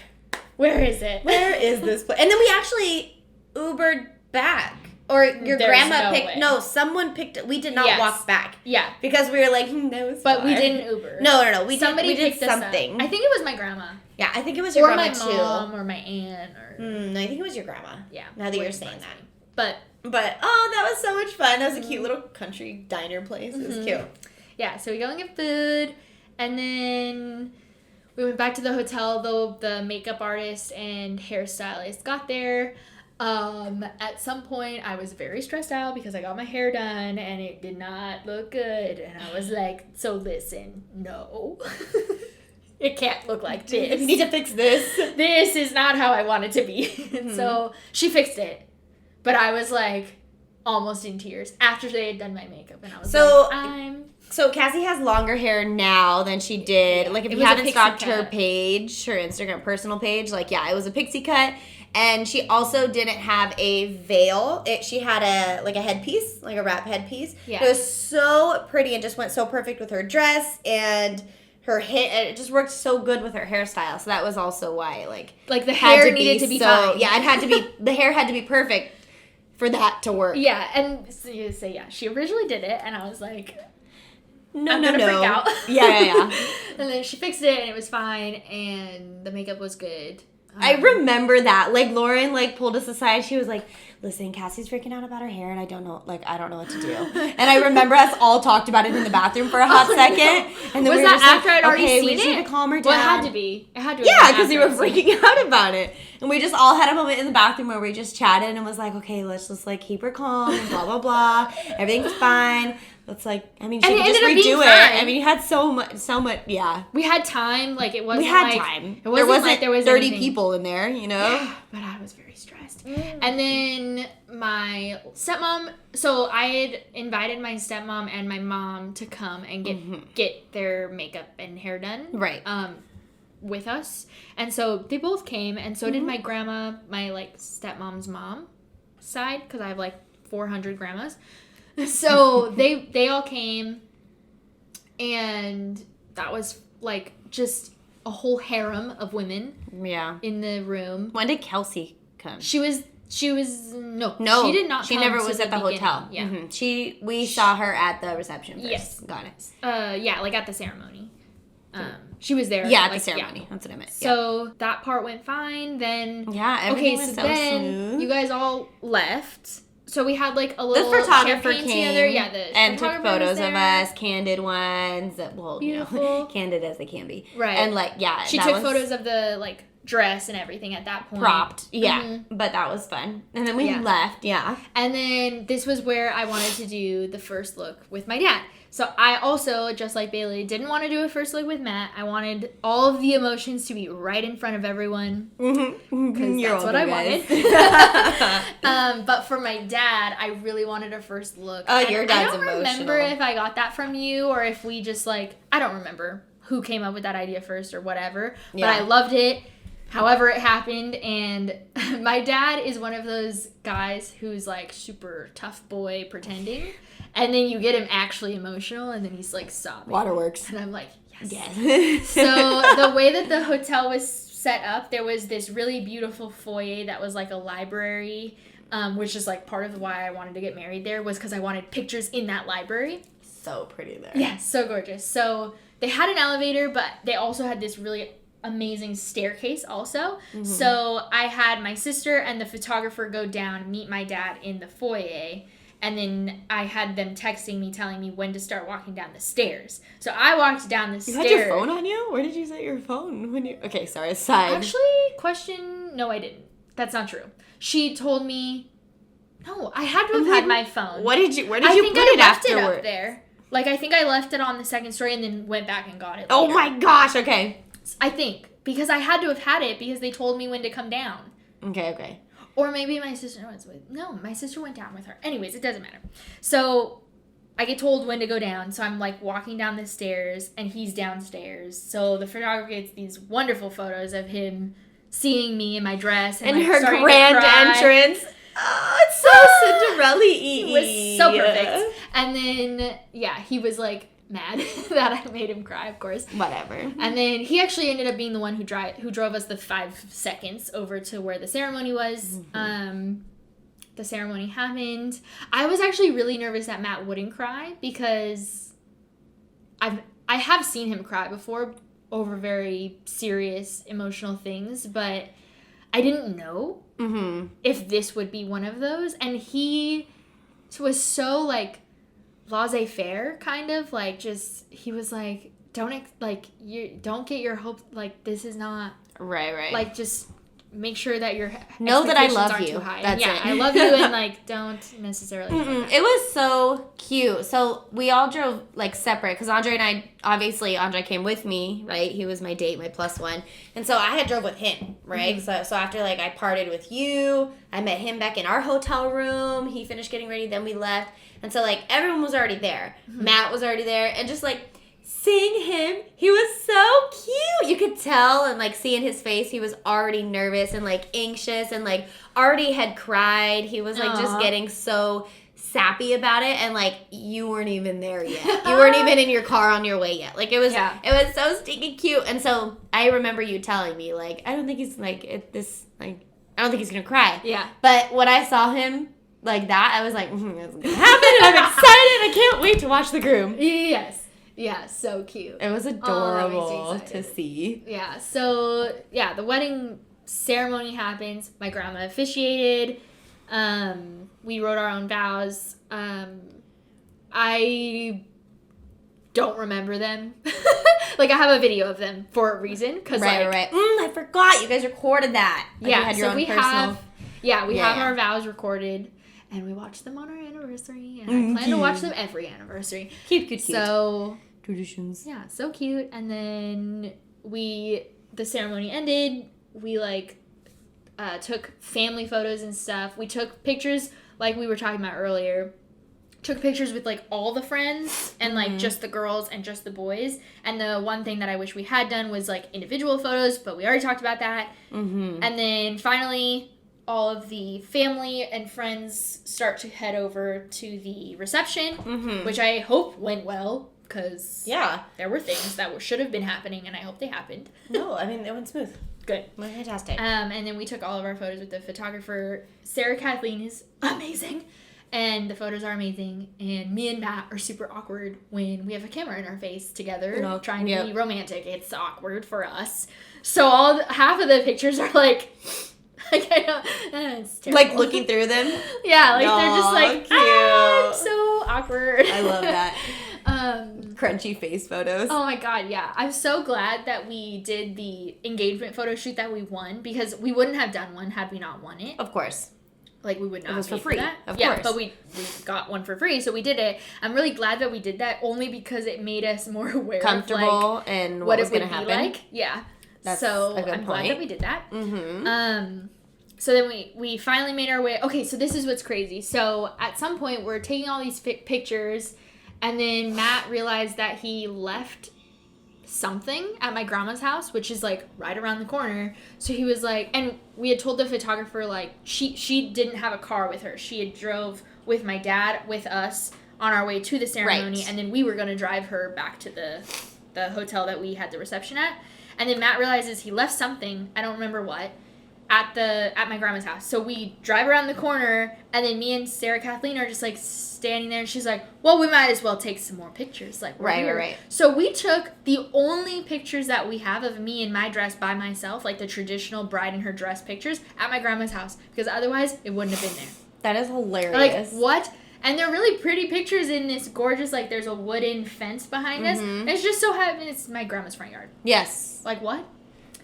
Speaker 2: where is it?
Speaker 1: Where is this place? And then we actually Ubered back. Or your grandma picked...
Speaker 2: way.
Speaker 1: No, someone picked it. We did not walk back.
Speaker 2: Yeah.
Speaker 1: Because we were like, that was
Speaker 2: But
Speaker 1: far.
Speaker 2: we didn't Uber.
Speaker 1: No. We
Speaker 2: Somebody
Speaker 1: did
Speaker 2: picked us up.
Speaker 1: something.
Speaker 2: I think it was my grandma.
Speaker 1: Yeah, I think it was your grandma, too.
Speaker 2: Or my mom, or my aunt, or...
Speaker 1: No, I think it was your grandma.
Speaker 2: Yeah.
Speaker 1: Now that you're saying that.
Speaker 2: But,
Speaker 1: oh, that was so much fun. That was a cute little country diner place. It was cute.
Speaker 2: Yeah, so we go and get food, and then we went back to the hotel, though the makeup artist and hairstylist got there. At some point, I was very stressed out because I got my hair done, and it did not look good, and I was like, so listen, no. It can't look like this.
Speaker 1: You need to fix this.
Speaker 2: This is not how I want it to be. And so she fixed it. But I was like almost in tears after they had done my makeup. And I was
Speaker 1: So Kassie has longer hair now than she did. Like, if you haven't stalked her page, her Instagram personal page, like, yeah, it was a pixie cut. And she also didn't have a veil. She had a headpiece, like a wrap headpiece.
Speaker 2: Yeah.
Speaker 1: It was so pretty and just went so perfect with her dress and her hair. It just worked so good with her hairstyle. So that was also why,
Speaker 2: the hair needed to be fine.
Speaker 1: Yeah, it had to be, the hair had to be perfect for that to work.
Speaker 2: Yeah, and so you say, yeah, she originally did it, and I was like,
Speaker 1: no.
Speaker 2: Freak out.
Speaker 1: Yeah.
Speaker 2: And then she fixed it, and it was fine, and the makeup was good.
Speaker 1: I remember that. Like, Lauren, pulled us aside. She was like, listen, Cassie's freaking out about her hair, and I don't know what to do. And I remember us all talked about it in the bathroom for a hot second. And then
Speaker 2: was
Speaker 1: we were
Speaker 2: that
Speaker 1: just
Speaker 2: after I'd already seen
Speaker 1: we
Speaker 2: it?
Speaker 1: just need to calm her down.
Speaker 2: Well, it had to be.
Speaker 1: Yeah, because we were freaking out about it. And we just all had a moment in the bathroom where we just chatted and was like, okay, let's just, keep her calm and blah, blah, blah. Everything's fine. Let's, she could just redo it.
Speaker 2: Fine.
Speaker 1: I mean, you had so much, yeah.
Speaker 2: We had time. It wasn't
Speaker 1: we had time.
Speaker 2: It wasn't
Speaker 1: there was 30 people in there, you know?
Speaker 2: Yeah, but I was very stressed. And then my stepmom, so I had invited my stepmom and my mom to come and get their makeup and hair done.
Speaker 1: Right.
Speaker 2: With us. And so they both came, and so did my grandma, my, stepmom's mom side, because I have, 400 grandmas. So they all came, and that was, just a whole harem of women in the room.
Speaker 1: When did Kelsey come?
Speaker 2: She did not come.
Speaker 1: She never was at the hotel.
Speaker 2: Yeah.
Speaker 1: We saw her at the reception first.
Speaker 2: Yes.
Speaker 1: Got it.
Speaker 2: At the ceremony. She was there.
Speaker 1: Yeah, at the ceremony. Yeah. That's what I meant.
Speaker 2: So that part went fine. Then
Speaker 1: everything was so
Speaker 2: then you guys all left. So we had a little
Speaker 1: the photographer came
Speaker 2: together. Yeah,
Speaker 1: and took photos of us, candid ones.
Speaker 2: Beautiful.
Speaker 1: Candid as they can be.
Speaker 2: Right.
Speaker 1: And
Speaker 2: she took photos of the dress and everything at that point.
Speaker 1: Propped. Yeah. But that was fun. And then we left. Yeah.
Speaker 2: And then this was where I wanted to do the first look with my dad. So I also, just like Bailey, didn't want to do a first look with Matt. I wanted all of the emotions to be right in front of everyone. Because that's what I wanted. But for my dad, I really wanted a first look.
Speaker 1: Oh, your dad's emotional.
Speaker 2: I don't remember if I got that from you or if we just I don't remember who came up with that idea first or whatever. Yeah. But I loved it. However it happened, and my dad is one of those guys who's super tough boy pretending, and then you get him actually emotional, and then he's sobbing.
Speaker 1: Waterworks.
Speaker 2: And I'm like, yes. So the way that the hotel was set up, there was this really beautiful foyer that was a library, which is part of why I wanted to get married there, was because I wanted pictures in that library.
Speaker 1: So pretty there.
Speaker 2: Yeah, so gorgeous. So they had an elevator, but they also had this really amazing staircase also. So I had my sister and the photographer go down, meet my dad in the foyer, and then I had them texting me, telling me when to start walking down the stairs. So I walked down the stairs.
Speaker 1: You had your phone on you? Where did you set your phone? Okay, sorry, aside.
Speaker 2: Actually, no, I didn't. That's not true. She told me, no, I had to have had my phone.
Speaker 1: Where did you put it
Speaker 2: afterward? I left it up there. I think I left it on the second story and then went back and got it later.
Speaker 1: Oh my gosh, okay.
Speaker 2: I think. Because I had to have had it because they told me when to come down.
Speaker 1: Okay.
Speaker 2: Or maybe my sister was with... No, my sister went down with her. Anyways, it doesn't matter. So I get told when to go down. So I'm walking down the stairs and he's downstairs. So the photographer gets these wonderful photos of him seeing me in my dress. And
Speaker 1: her grand entrance. Oh, it's so Cinderella-y.
Speaker 2: It was so perfect. And then, he was mad that I made him cry, of course.
Speaker 1: Whatever.
Speaker 2: And then he actually ended up being the one who drove us the 5 seconds over to where the ceremony was. The ceremony happened. I was actually really nervous that Matt wouldn't cry because I have seen him cry before over very serious emotional things, but I didn't know if this would be one of those. And he was so laissez-faire, kind of, like, just, he was like, don't get your hopes, like, this is not,
Speaker 1: right.
Speaker 2: like, just make sure that your
Speaker 1: know that I love
Speaker 2: aren't
Speaker 1: you.
Speaker 2: Too high.
Speaker 1: That's
Speaker 2: yeah,
Speaker 1: it.
Speaker 2: I love you, and, like, don't necessarily.
Speaker 1: It was so cute. So we all drove, like, separate, because Andre came with me, right? He was my date, my plus one. And so I had drove with him, right? So after, like, I parted with you, I met him back in our hotel room. He finished getting ready, then we left. And so, like, everyone was already there. Matt was already there. And just, like, seeing him, he was so cute. You could tell, and, like, seeing his face, he was already nervous and, like, anxious and, like, already had cried. He was, like, just getting so sappy about it, and, like, you weren't even there yet. You weren't even in your car on your way yet. Like, it was so stinking cute. And so I remember you telling me, like, I don't think he's, like, I don't think he's gonna cry.
Speaker 2: Yeah.
Speaker 1: But when I saw him like that, I was like, it's gonna happen, and I'm excited. I can't wait to watch the groom.
Speaker 2: Yes. Yeah, so cute.
Speaker 1: It was adorable to see.
Speaker 2: Yeah, so, yeah, the wedding ceremony happens. My grandma officiated. We wrote our own vows. I don't remember them. Like, I have a video of them for a reason. Cause
Speaker 1: right. I forgot. You guys recorded that.
Speaker 2: Like, yeah, you had your own personal... we have our vows recorded. And we watched them on our anniversary. And I plan to watch them every anniversary.
Speaker 1: Cute.
Speaker 2: So...
Speaker 1: traditions.
Speaker 2: Yeah, so cute. And then the ceremony ended. We, like, took family photos and stuff. We took pictures, like we were talking about earlier. Took pictures with, like, all the friends and, like, just the girls and just the boys. And the one thing that I wish we had done was, like, individual photos, but we already talked about that. And then finally, all of the family and friends start to head over to the reception, which I hope went well. Because there were things that should have been happening, and I hope they happened.
Speaker 1: No, I mean, it went smooth.
Speaker 2: Good.
Speaker 1: It went fantastic.
Speaker 2: And then we took all of our photos with the photographer. Sarah Kathleen is amazing, and the photos are amazing. And me and Matt are super awkward when we have a camera in our face together, trying to be romantic. It's awkward for us. So half of the pictures are like... Like, I know, it's terrible.
Speaker 1: Like, looking through them?
Speaker 2: Yeah, like, they're just like,
Speaker 1: cute.
Speaker 2: I'm so awkward.
Speaker 1: I love that. Crunchy face photos.
Speaker 2: Oh my god, yeah. I'm so glad that we did the engagement photo shoot that we won, because we wouldn't have done one had we not won it.
Speaker 1: Of course.
Speaker 2: Like, we would not.
Speaker 1: It was for free.
Speaker 2: That.
Speaker 1: Of
Speaker 2: course.
Speaker 1: But
Speaker 2: we got one for free, so we did it. I'm really glad that we did that, only because it made us more aware
Speaker 1: comfortable
Speaker 2: of, like,
Speaker 1: and what was going to happen.
Speaker 2: Like. Yeah.
Speaker 1: That's
Speaker 2: so
Speaker 1: a good
Speaker 2: I'm
Speaker 1: point.
Speaker 2: glad that we did that. So then we finally made our way. Okay, so this is what's crazy. So at some point, we're taking all these pictures, and then Matt realized that he left something at my grandma's house, which is, like, right around the corner. So he was like, and we had told the photographer, like, she didn't have a car with her. She had drove with my dad, with us, on our way to the ceremony, and then we were going to drive her back to the hotel that we had the reception at. And then Matt realizes he left something, I don't remember what, at my grandma's house. So we drive around the corner, and then me and Sarah Kathleen are just, like, standing there, and she's like, well, we might as well take some more pictures. Like, right. So we took the only pictures that we have of me in my dress by myself, like the traditional bride in her dress pictures, at my grandma's house, because otherwise it wouldn't have been there.
Speaker 1: That is hilarious.
Speaker 2: Like, what? And they're really pretty pictures in this gorgeous, like, there's a wooden fence behind us. And it's just so happy it's my grandma's front yard.
Speaker 1: Yes.
Speaker 2: Like, what?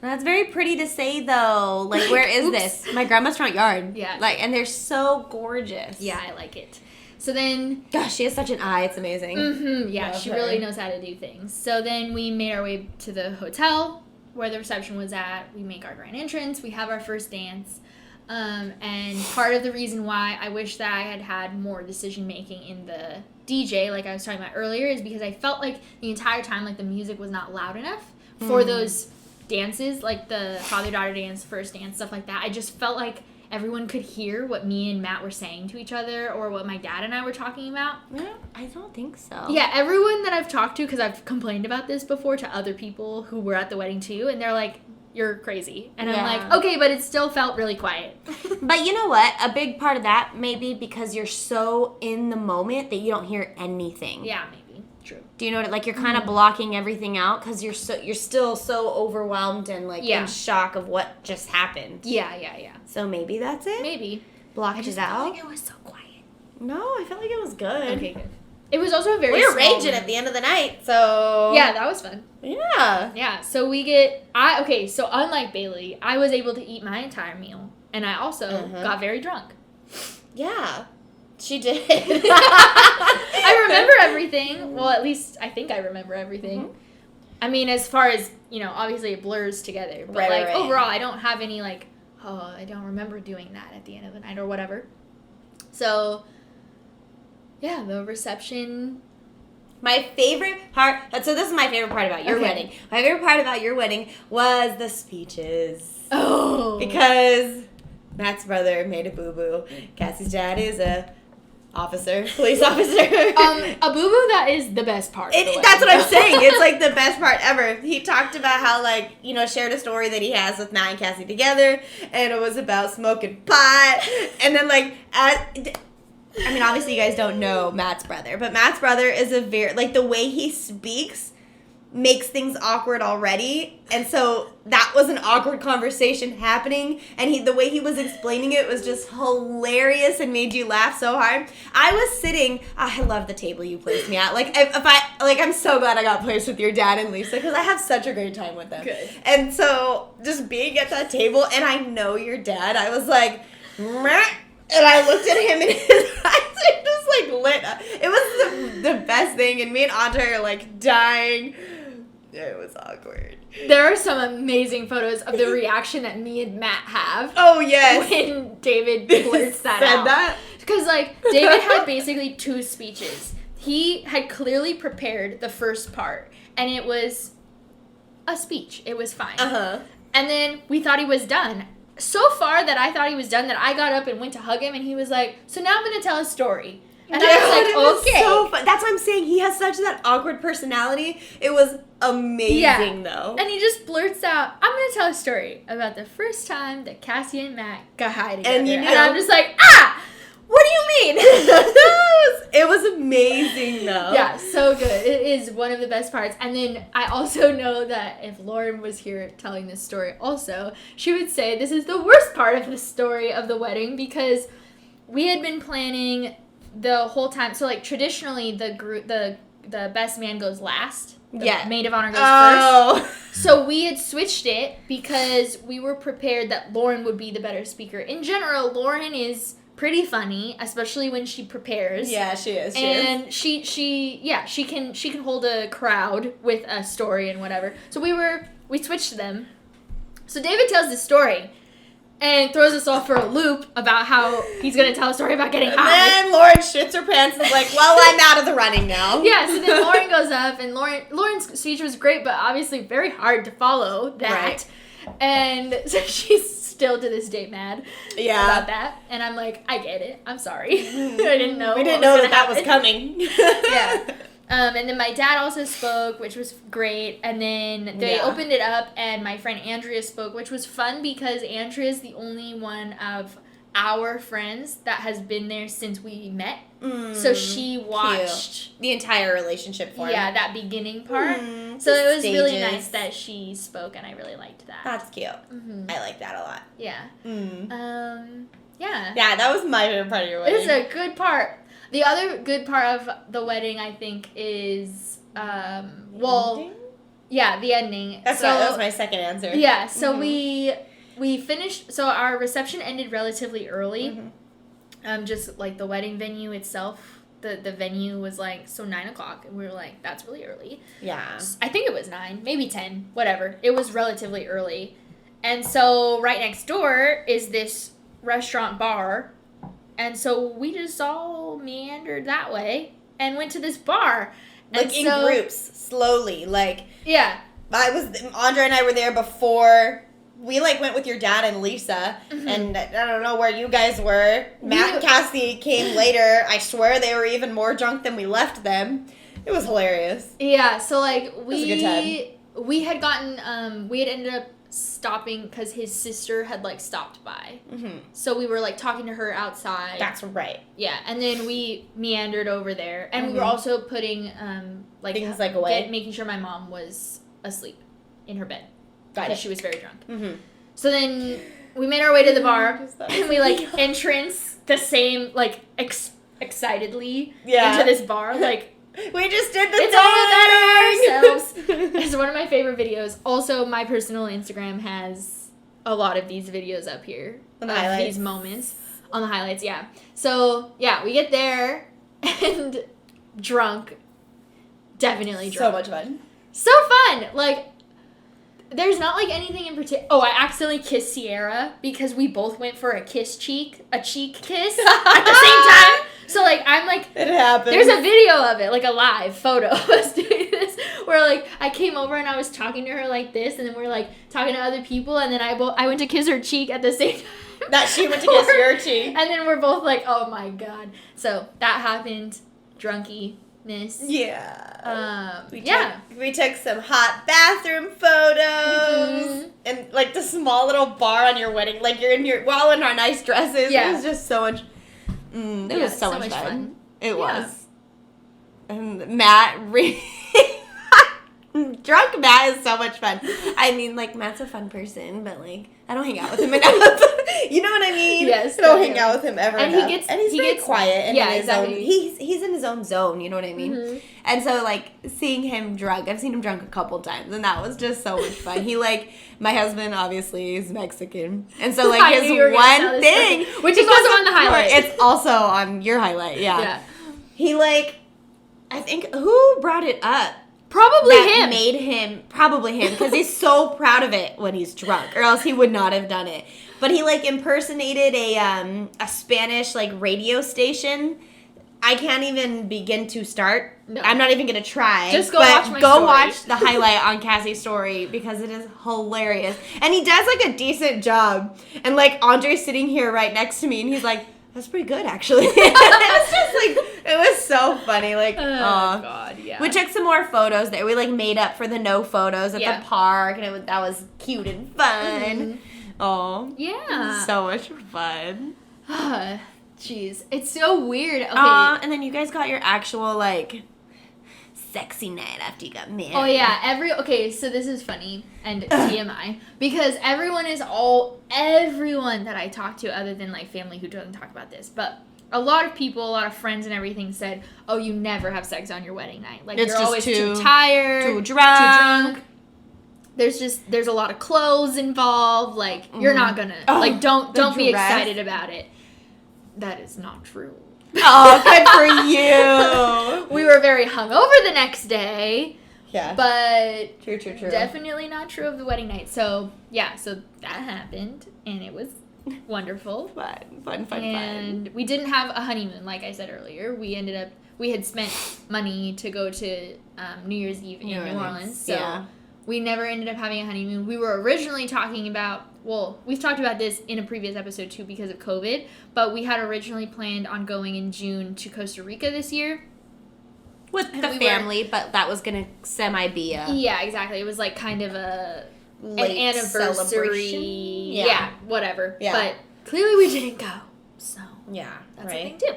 Speaker 1: That's very pretty to say, though. Like, where is this? My grandma's front yard.
Speaker 2: Yeah.
Speaker 1: Like, and they're so gorgeous.
Speaker 2: Yeah, I like it. So then...
Speaker 1: Gosh, she has such an eye. It's amazing.
Speaker 2: Yeah,
Speaker 1: Love
Speaker 2: she
Speaker 1: her.
Speaker 2: really knows how to do things. So then we made our way to the hotel where the reception was at. We make our grand entrance. We have our first dance. And part of the reason why I wish that I had more decision-making in the DJ, like I was talking about earlier, is because I felt like the entire time, like, the music was not loud enough for those dances, like the father-daughter dance, first dance, stuff like that. I just felt like everyone could hear what me and Matt were saying to each other, or what my dad and I were talking about.
Speaker 1: Yeah, I don't think so.
Speaker 2: Yeah, everyone that I've talked to, because I've complained about this before to other people who were at the wedding too, and they're like, you're crazy. And I'm like, okay, but it still felt really quiet.
Speaker 1: But you know what? A big part of that may be because you're so in the moment that you don't hear anything.
Speaker 2: Yeah, maybe. True.
Speaker 1: Do you know what? Like, you're kind of blocking everything out because you're still so overwhelmed and, like, in shock of what just happened.
Speaker 2: Yeah.
Speaker 1: So maybe that's it?
Speaker 2: Maybe.
Speaker 1: Blocked it out?
Speaker 2: I felt like it was so quiet.
Speaker 1: No, I felt like it was good.
Speaker 2: Okay, good. It was also a very
Speaker 1: We were
Speaker 2: small
Speaker 1: raging
Speaker 2: room.
Speaker 1: at the end of the night, so...
Speaker 2: Yeah, that was fun.
Speaker 1: Yeah.
Speaker 2: Yeah, so so unlike Bailey, I was able to eat my entire meal, and I also got very drunk.
Speaker 1: Yeah, she did.
Speaker 2: I remember everything. Well, at least I think I remember everything. Mm-hmm. I mean, as far as, obviously it blurs together. But, right. Overall, I don't have any, I don't remember doing that at the end of the night or whatever. So, yeah, the reception...
Speaker 1: My favorite part... So this is my favorite part about your wedding. My favorite part about your wedding was the speeches.
Speaker 2: Oh.
Speaker 1: Because Matt's brother made a boo-boo. Cassie's dad is a... police officer.
Speaker 2: A boo-boo that is the best part.
Speaker 1: That's what I'm saying. It's the best part ever. He talked about how shared a story that he has with Matt and Cassie together, and it was about smoking pot, and then obviously you guys don't know Matt's brother, but Matt's brother is a very the way he speaks makes things awkward already, and so that was an awkward conversation happening, and the way he was explaining it was just hilarious and made you laugh so hard. I was sitting, I love the table you placed me at. I'm so glad I got placed with your dad and Lisa, because I have such a great time with them.
Speaker 2: Good.
Speaker 1: And so just being at that table, and I know your dad, I was like, meh. And I looked at him, and his eyes are just lit up. It was the best thing, and me and Andre are dying. It was awkward.
Speaker 2: There are some amazing photos of the reaction that me and Matt have.
Speaker 1: Oh, yes.
Speaker 2: When David blurts that out. Said that? Because, David had basically 2 speeches. He had clearly prepared the first part, and it was a speech. It was fine. And then we thought he was done. So far that I thought he was done that I got up and went to hug him, and he was like, so now I'm going to tell a story. And I was okay.
Speaker 1: So fun. That's what I'm saying. He has such that awkward personality. It was amazing, though.
Speaker 2: And he just blurts out, I'm going to tell a story about the first time that Cassie and Matt got high together. And I'm just like, what do you mean?
Speaker 1: It was amazing, though.
Speaker 2: Yeah, so good. It is one of the best parts. And then I also know that if Lauren was here telling this story also, she would say this is the worst part of the story of the wedding, because we had been planning the whole time. So, traditionally, the best man goes last. The maid of honor goes first. So we had switched it because we were prepared that Lauren would be the better speaker. In general, Lauren is pretty funny, especially when she prepares.
Speaker 1: Yeah, she is.
Speaker 2: She can hold a crowd with a story and whatever. So we switched them. So David tells this story and throws us all for a loop about how he's going to tell a story about getting high.
Speaker 1: And then Lauren shits her pants and is like, well, I'm out of the running now.
Speaker 2: Yeah, so then Lauren goes up, and Lauren's speech was great, but obviously very hard to follow that. Right. And so she's still to this day mad about that. And I'm like, I get it. I'm sorry. I didn't know.
Speaker 1: We didn't know that was coming.
Speaker 2: Yeah. And then my dad also spoke, which was great. And then they opened it up, and my friend Andrea spoke, which was fun because Andrea's the only one of our friends that has been there since we met. So she watched
Speaker 1: the entire relationship form.
Speaker 2: Yeah, that beginning part. So it was really nice that she spoke, and I really liked that.
Speaker 1: That's cute. I like that a lot.
Speaker 2: Yeah.
Speaker 1: Yeah, that was my favorite part of your wedding.
Speaker 2: It's a good part. The other good part of the wedding, I think, is, the ending.
Speaker 1: That was my second answer.
Speaker 2: Yeah, so we finished, so our reception ended relatively early. Just, the wedding venue itself, the venue was, 9 o'clock, and we were like, that's really early.
Speaker 1: Yeah.
Speaker 2: I think it was 9, maybe 10, whatever. It was relatively early. And so right next door is this restaurant bar. And so we just all meandered that way and went to this bar.
Speaker 1: And in groups, slowly.
Speaker 2: Yeah.
Speaker 1: Andre and I were there before. We, went with your dad and Lisa. And I don't know where you guys were. Matt and Cassie came later. I swear they were even more drunk than we left them. It was hilarious.
Speaker 2: Yeah, so,
Speaker 1: it was a good time.
Speaker 2: We had gotten, we had ended up stopping because his sister had stopped by. So we were talking to her outside.
Speaker 1: That's right.
Speaker 2: Yeah, and then we meandered over there, and we were also putting
Speaker 1: things away,
Speaker 2: making sure my mom was asleep in her bed
Speaker 1: because
Speaker 2: she was very drunk. So then we made our way to the bar, and we entrance the same excitedly
Speaker 1: Yeah.
Speaker 2: into this bar, like,
Speaker 1: we just did the
Speaker 2: it's
Speaker 1: thing!
Speaker 2: all about ourselves. It's one of my favorite videos. Also, my personal Instagram has a lot of these videos up here.
Speaker 1: On the highlights.
Speaker 2: These moments. On the highlights, yeah. So, yeah, we get there, and drunk. Definitely drunk.
Speaker 1: So much fun.
Speaker 2: So fun! Like, there's not, like, anything in particular. Oh, I accidentally kissed Sierra because we both went for a cheek kiss at the same time. So, like, I'm like...
Speaker 1: It happened.
Speaker 2: There's a video of it, like a live photo of us doing this, where, like, I came over and I was talking to her like this, and then we're, like, talking to other people, and then I went to kiss her cheek at the same time.
Speaker 1: That she went to kiss your cheek.
Speaker 2: And then we're both like, oh my god. So, that happened. Drunkiness.
Speaker 1: Yeah. We
Speaker 2: Yeah.
Speaker 1: took some hot bathroom photos.
Speaker 2: Mm-hmm.
Speaker 1: And, like, the small little bar on your wedding. Like, we're all in our nice dresses.
Speaker 2: Yeah.
Speaker 1: It was just so much... it was so much fun. It was. And Matt drunk Matt is so much fun. I mean, like, Matt's a fun person, but, like, I don't hang out with him enough. You know what I mean?
Speaker 2: Yes.
Speaker 1: I don't hang out with him ever
Speaker 2: And
Speaker 1: enough.
Speaker 2: he
Speaker 1: gets quiet. And
Speaker 2: yeah,
Speaker 1: in his
Speaker 2: exactly.
Speaker 1: own, he's in his own zone, you know what I mean?
Speaker 2: Mm-hmm.
Speaker 1: And so, like, seeing him drunk, I've seen him drunk a couple times, and that was just so much fun. He, like, my husband, obviously, is Mexican. And so, like, his one thing...
Speaker 2: Which is also on the highlight.
Speaker 1: It's also on your highlight, yeah. He, like... I think... Who brought it up?
Speaker 2: Probably
Speaker 1: that
Speaker 2: him.
Speaker 1: Made him... Probably him, because he's so proud of it when he's drunk, or else he would not have done it. But he, like, impersonated a Spanish, like, radio station. I can't even begin to start. No. I'm not even going to try.
Speaker 2: Just watch my story.
Speaker 1: Watch the highlight on Cassie's story, because it is hilarious. And he does, like, a decent job. And, like, Andre's sitting here right next to me, and he's like, that's pretty good, actually. It was just, like, it was so funny. Like,
Speaker 2: oh, God, yeah.
Speaker 1: We took some more photos that we, like, made up for the no photos at the park, and that was cute and fun.
Speaker 2: Mm-hmm.
Speaker 1: Oh.
Speaker 2: Yeah.
Speaker 1: So much fun.
Speaker 2: Jeez. It's so weird. Okay.
Speaker 1: And then you guys got your actual, like, sexy night after you got married.
Speaker 2: Oh, yeah. Okay, so this is funny and TMI. Because everyone that I talk to, other than, like, family who doesn't talk about this, but a lot of people, a lot of friends and everything said, oh, you never have sex on your wedding night. Like, you're always too tired.
Speaker 1: Too drunk.
Speaker 2: There's a lot of clothes involved. Like, you're not gonna, like, don't be excited about it. That is not true.
Speaker 1: Oh, good for you.
Speaker 2: We were very hungover the next day.
Speaker 1: Yeah.
Speaker 2: But
Speaker 1: true.
Speaker 2: Definitely not true of the wedding night. So, yeah, so that happened, and it was wonderful.
Speaker 1: Fun.
Speaker 2: And we didn't have a honeymoon, like I said earlier. We had spent money to go to New Year's Eve in New Orleans. So we never ended up having a honeymoon. We were originally talking about, well, we've talked about this in a previous episode too because of COVID, but we had originally planned on going in June to Costa Rica this year.
Speaker 1: With the family, but that was going to be a...
Speaker 2: Yeah, exactly. It was like kind of an
Speaker 1: late
Speaker 2: anniversary. Yeah, whatever.
Speaker 1: Yeah.
Speaker 2: But clearly we didn't go. So
Speaker 1: yeah,
Speaker 2: that's a thing too.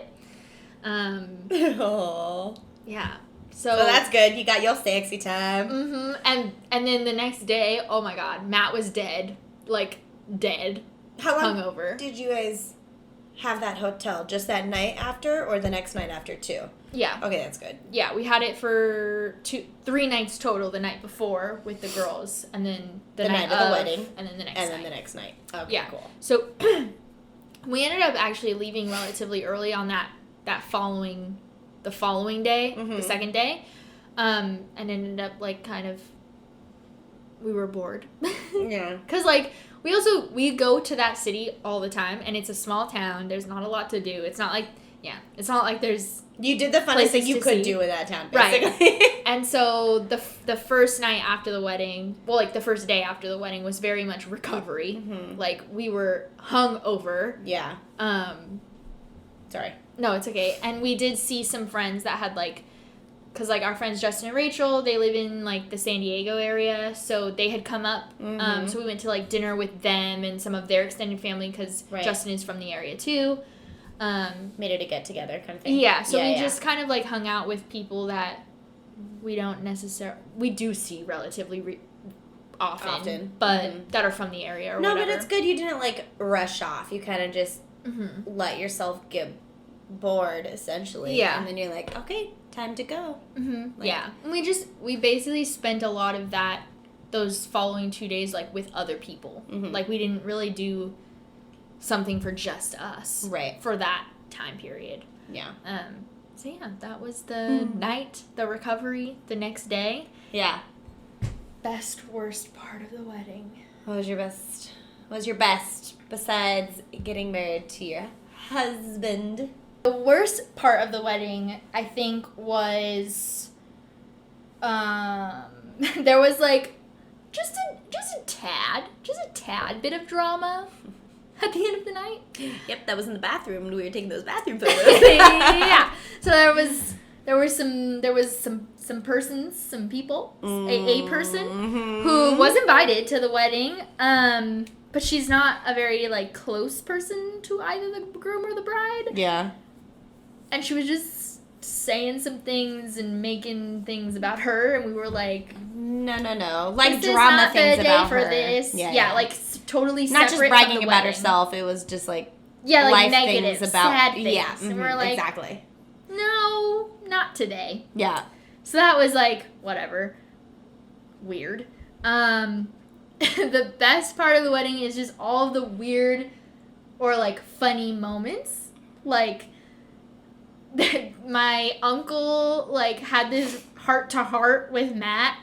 Speaker 2: Yeah. So
Speaker 1: that's good. You got your sexy time.
Speaker 2: Mm-hmm. And then the next day, oh my God, Matt was dead. Like, dead.
Speaker 1: How long
Speaker 2: hungover.
Speaker 1: Did you guys have that hotel? Just that night after, or the next night after too?
Speaker 2: Yeah.
Speaker 1: Okay, that's good.
Speaker 2: Yeah, we had it for 3 nights total. The night before with the girls, and then the night of the wedding, and then the next night.
Speaker 1: And then the next night. Okay,
Speaker 2: yeah.
Speaker 1: Cool.
Speaker 2: So we ended up actually leaving relatively early on the following day, the second day, and ended up like kind of, we were bored.
Speaker 1: Yeah.
Speaker 2: Because like we go to that city all the time, and it's a small town. There's not a lot to do. It's not like there's.
Speaker 1: You did the funnest thing you could do in that town, basically.
Speaker 2: Right. And so the first night after the wedding, well, like the first day after the wedding was very much recovery. Mm-hmm. Like we were hungover.
Speaker 1: Yeah. Sorry.
Speaker 2: No, it's okay. And we did see some friends that had like, because like our friends Justin and Rachel, they live in like the San Diego area, so they had come up. Mm-hmm. So we went to like dinner with them and some of their extended family because Justin is from the area too.
Speaker 1: Made it a get together kind of thing.
Speaker 2: Yeah, so we just kind of like hung out with people that we do see relatively often, but that are from the area or whatever.
Speaker 1: No, but it's good you didn't like rush off. You kind of just let yourself get bored, essentially.
Speaker 2: Yeah.
Speaker 1: And then you're like, okay, time to go.
Speaker 2: Mm-hmm.
Speaker 1: Like,
Speaker 2: Yeah. And we basically spent a lot of those following 2 days, like, with other people.
Speaker 1: Mm-hmm.
Speaker 2: Like, we didn't really do something for just us.
Speaker 1: Right.
Speaker 2: For that time period.
Speaker 1: Yeah.
Speaker 2: So, yeah, that was the night, the recovery, the next day.
Speaker 1: Yeah.
Speaker 2: Best, worst part of the wedding.
Speaker 1: What was your best? What was your best besides getting married to your husband?
Speaker 2: The worst part of the wedding, I think, was there was like just a tad bit of drama at the end of the night.
Speaker 1: Yep, that was in the bathroom when we were taking those bathroom photos.
Speaker 2: Yeah. So there was some persons, some people, a person who was invited to the wedding, but she's not a very, like, close person to either the groom or the bride.
Speaker 1: Yeah.
Speaker 2: And she was just saying some things and making things about her, and we were like,
Speaker 1: no, like
Speaker 2: this
Speaker 1: drama
Speaker 2: is not
Speaker 1: things
Speaker 2: the day
Speaker 1: about
Speaker 2: for
Speaker 1: her.
Speaker 2: this.
Speaker 1: Yeah,
Speaker 2: like totally
Speaker 1: not
Speaker 2: separate
Speaker 1: just bragging
Speaker 2: from the
Speaker 1: about
Speaker 2: wedding.
Speaker 1: herself. It was just like
Speaker 2: like
Speaker 1: life
Speaker 2: negative,
Speaker 1: things about
Speaker 2: sad things.
Speaker 1: yeah,
Speaker 2: And we're like,
Speaker 1: exactly.
Speaker 2: no, not today.
Speaker 1: Yeah.
Speaker 2: So that was like whatever, weird. The best part of the wedding is just all of the weird or like funny moments, like. My uncle, like, had this heart-to-heart with Matt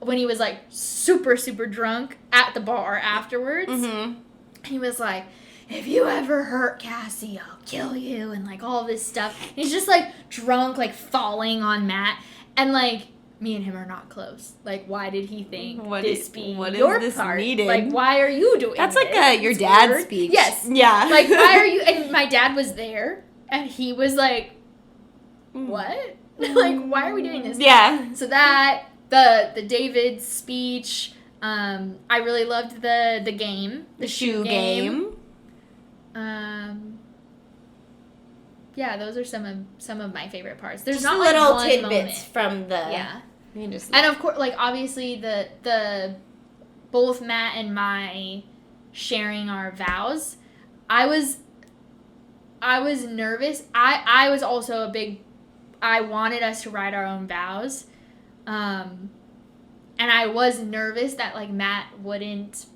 Speaker 2: when he was, like, super, super drunk at the bar afterwards.
Speaker 1: Mm-hmm.
Speaker 2: He was like, if you ever hurt Cassie, I'll kill you, and, like, all this stuff. And he's just, like, drunk, like, falling on Matt. And, like, me and him are not close. Like, why did he think
Speaker 1: what
Speaker 2: this
Speaker 1: is
Speaker 2: your
Speaker 1: this
Speaker 2: part?
Speaker 1: needed?
Speaker 2: Like, why are you doing
Speaker 1: That's
Speaker 2: this?
Speaker 1: like your
Speaker 2: It's
Speaker 1: dad's
Speaker 2: weird.
Speaker 1: speech.
Speaker 2: Yes.
Speaker 1: Yeah.
Speaker 2: Like, why are you... And my dad was there. And he was like, what? Like, why are we doing this?
Speaker 1: Yeah.
Speaker 2: So that, the David speech, I really loved the game. The shoe game. Yeah, those are some of my favorite parts. There's
Speaker 1: Just
Speaker 2: not
Speaker 1: little
Speaker 2: like, one
Speaker 1: tidbits
Speaker 2: moment.
Speaker 1: from the...
Speaker 2: Yeah.
Speaker 1: You can just...
Speaker 2: And of course, like, obviously the both Matt and my sharing our vows, I was nervous. I was also I wanted us to write our own vows. And I was nervous that, like, Matt wouldn't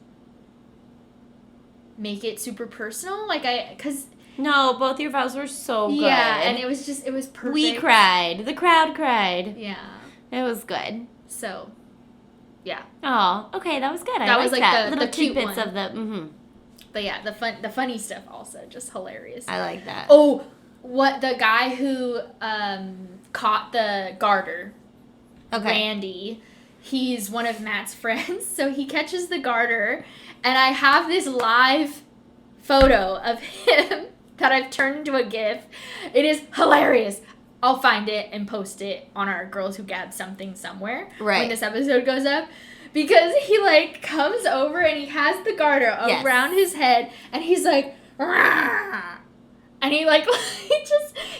Speaker 2: make it super personal. Like, because...
Speaker 1: No, both your vows were so good.
Speaker 2: Yeah, and it was perfect.
Speaker 1: We cried. The crowd cried.
Speaker 2: Yeah.
Speaker 1: It was good.
Speaker 2: So, yeah.
Speaker 1: Oh, okay, that was good.
Speaker 2: That was, like, the
Speaker 1: little
Speaker 2: cute
Speaker 1: tidbits
Speaker 2: one.
Speaker 1: of the...
Speaker 2: But yeah, the funny stuff also, just hilarious.
Speaker 1: I like that.
Speaker 2: Oh, what the guy who caught the garter,
Speaker 1: Okay.
Speaker 2: Randy, he's one of Matt's friends, so he catches the garter, and I have this live photo of him that I've turned into a GIF. It is hilarious. I'll find it and post it on our Girls Who Gab something somewhere when this episode goes up. Because he, like, comes over and he has the garter around his head, and he's like, rah! And he, like,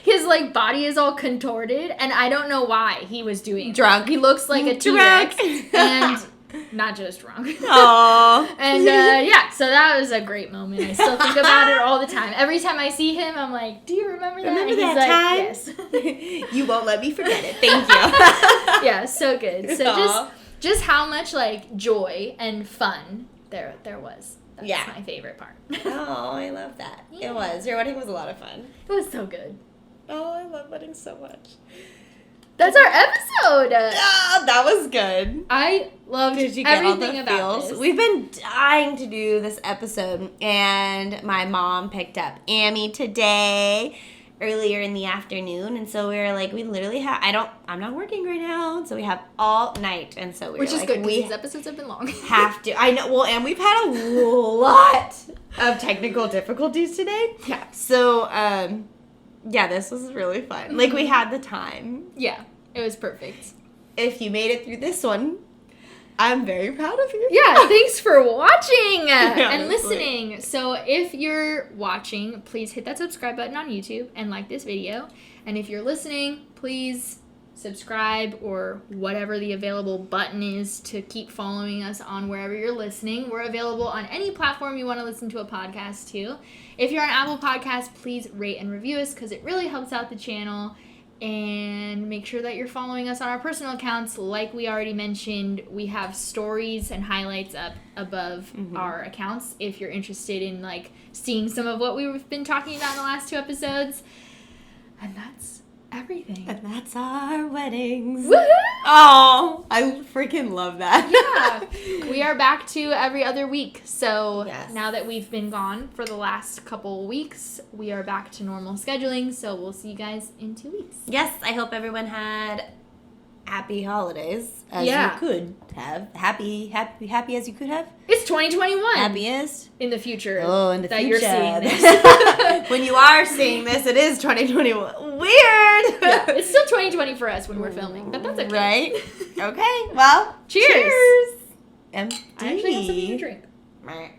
Speaker 2: his, like, body is all contorted, and I don't know why he was doing
Speaker 1: drunk.
Speaker 2: He looks like a T-Rex, and not just drunk.
Speaker 1: Aww.
Speaker 2: And, yeah, so that was a great moment. I still think about it all the time. Every time I see him, I'm like, do you remember that?
Speaker 1: Remember
Speaker 2: and he's
Speaker 1: that
Speaker 2: like,
Speaker 1: time?
Speaker 2: yes.
Speaker 1: You won't let me forget it. Thank you.
Speaker 2: Yeah, so good. So just how much, like, joy and fun there was. That's my favorite part.
Speaker 1: Oh, I love that.
Speaker 2: Yeah.
Speaker 1: It was. Your wedding was a lot of fun.
Speaker 2: It was so good.
Speaker 1: Oh, I love weddings so much.
Speaker 2: That's our episode.
Speaker 1: Oh, that was good.
Speaker 2: I loved everything about this.
Speaker 1: We've been dying to do this episode, and my mom picked up Amy today earlier in the afternoon, and so we were like, we literally have, I'm not working right now, so we have all night, and so we
Speaker 2: Which
Speaker 1: were
Speaker 2: is
Speaker 1: like,
Speaker 2: good, because these episodes have been long.
Speaker 1: have to, I know, well, and we've had a lot of technical difficulties today.
Speaker 2: Yeah.
Speaker 1: So, yeah, this was really fun. Like, we had the time.
Speaker 2: Yeah, it was perfect.
Speaker 1: If you made it through this one, I'm very proud of you.
Speaker 2: Yeah, thanks for watching and
Speaker 1: Honestly.
Speaker 2: listening. So if you're watching, please hit that subscribe button on YouTube and like this video. And if you're listening, please subscribe, or whatever the available button is to keep following us on wherever you're listening. We're available on any platform you want to listen to a podcast to. If you're on Apple Podcasts, please rate and review us because it really helps out the channel. And make sure that you're following us on our personal accounts. Like we already mentioned, we have stories and highlights up above our accounts if you're interested in like seeing some of what we've been talking about in the last 2 episodes. And that's everything.
Speaker 1: And that's our weddings.
Speaker 2: Woohoo!
Speaker 1: Oh, I freaking love that.
Speaker 2: Yeah. We are back to every other week. So now that we've been gone for the last couple weeks, we are back to normal scheduling. So we'll see you guys in 2 weeks.
Speaker 1: Yes, I hope everyone had happy holidays as you could have. Happy as you could have.
Speaker 2: It's 2021.
Speaker 1: Happiest.
Speaker 2: In the future.
Speaker 1: Oh, in the future.
Speaker 2: You're seeing this.
Speaker 1: When you are seeing this, it is 2021. Weird.
Speaker 2: Yeah, it's still 2020 for us when we're filming, but that's okay.
Speaker 1: Right? Okay, well,
Speaker 2: Cheers.
Speaker 1: Empty.
Speaker 2: I actually have something to drink.
Speaker 1: Right.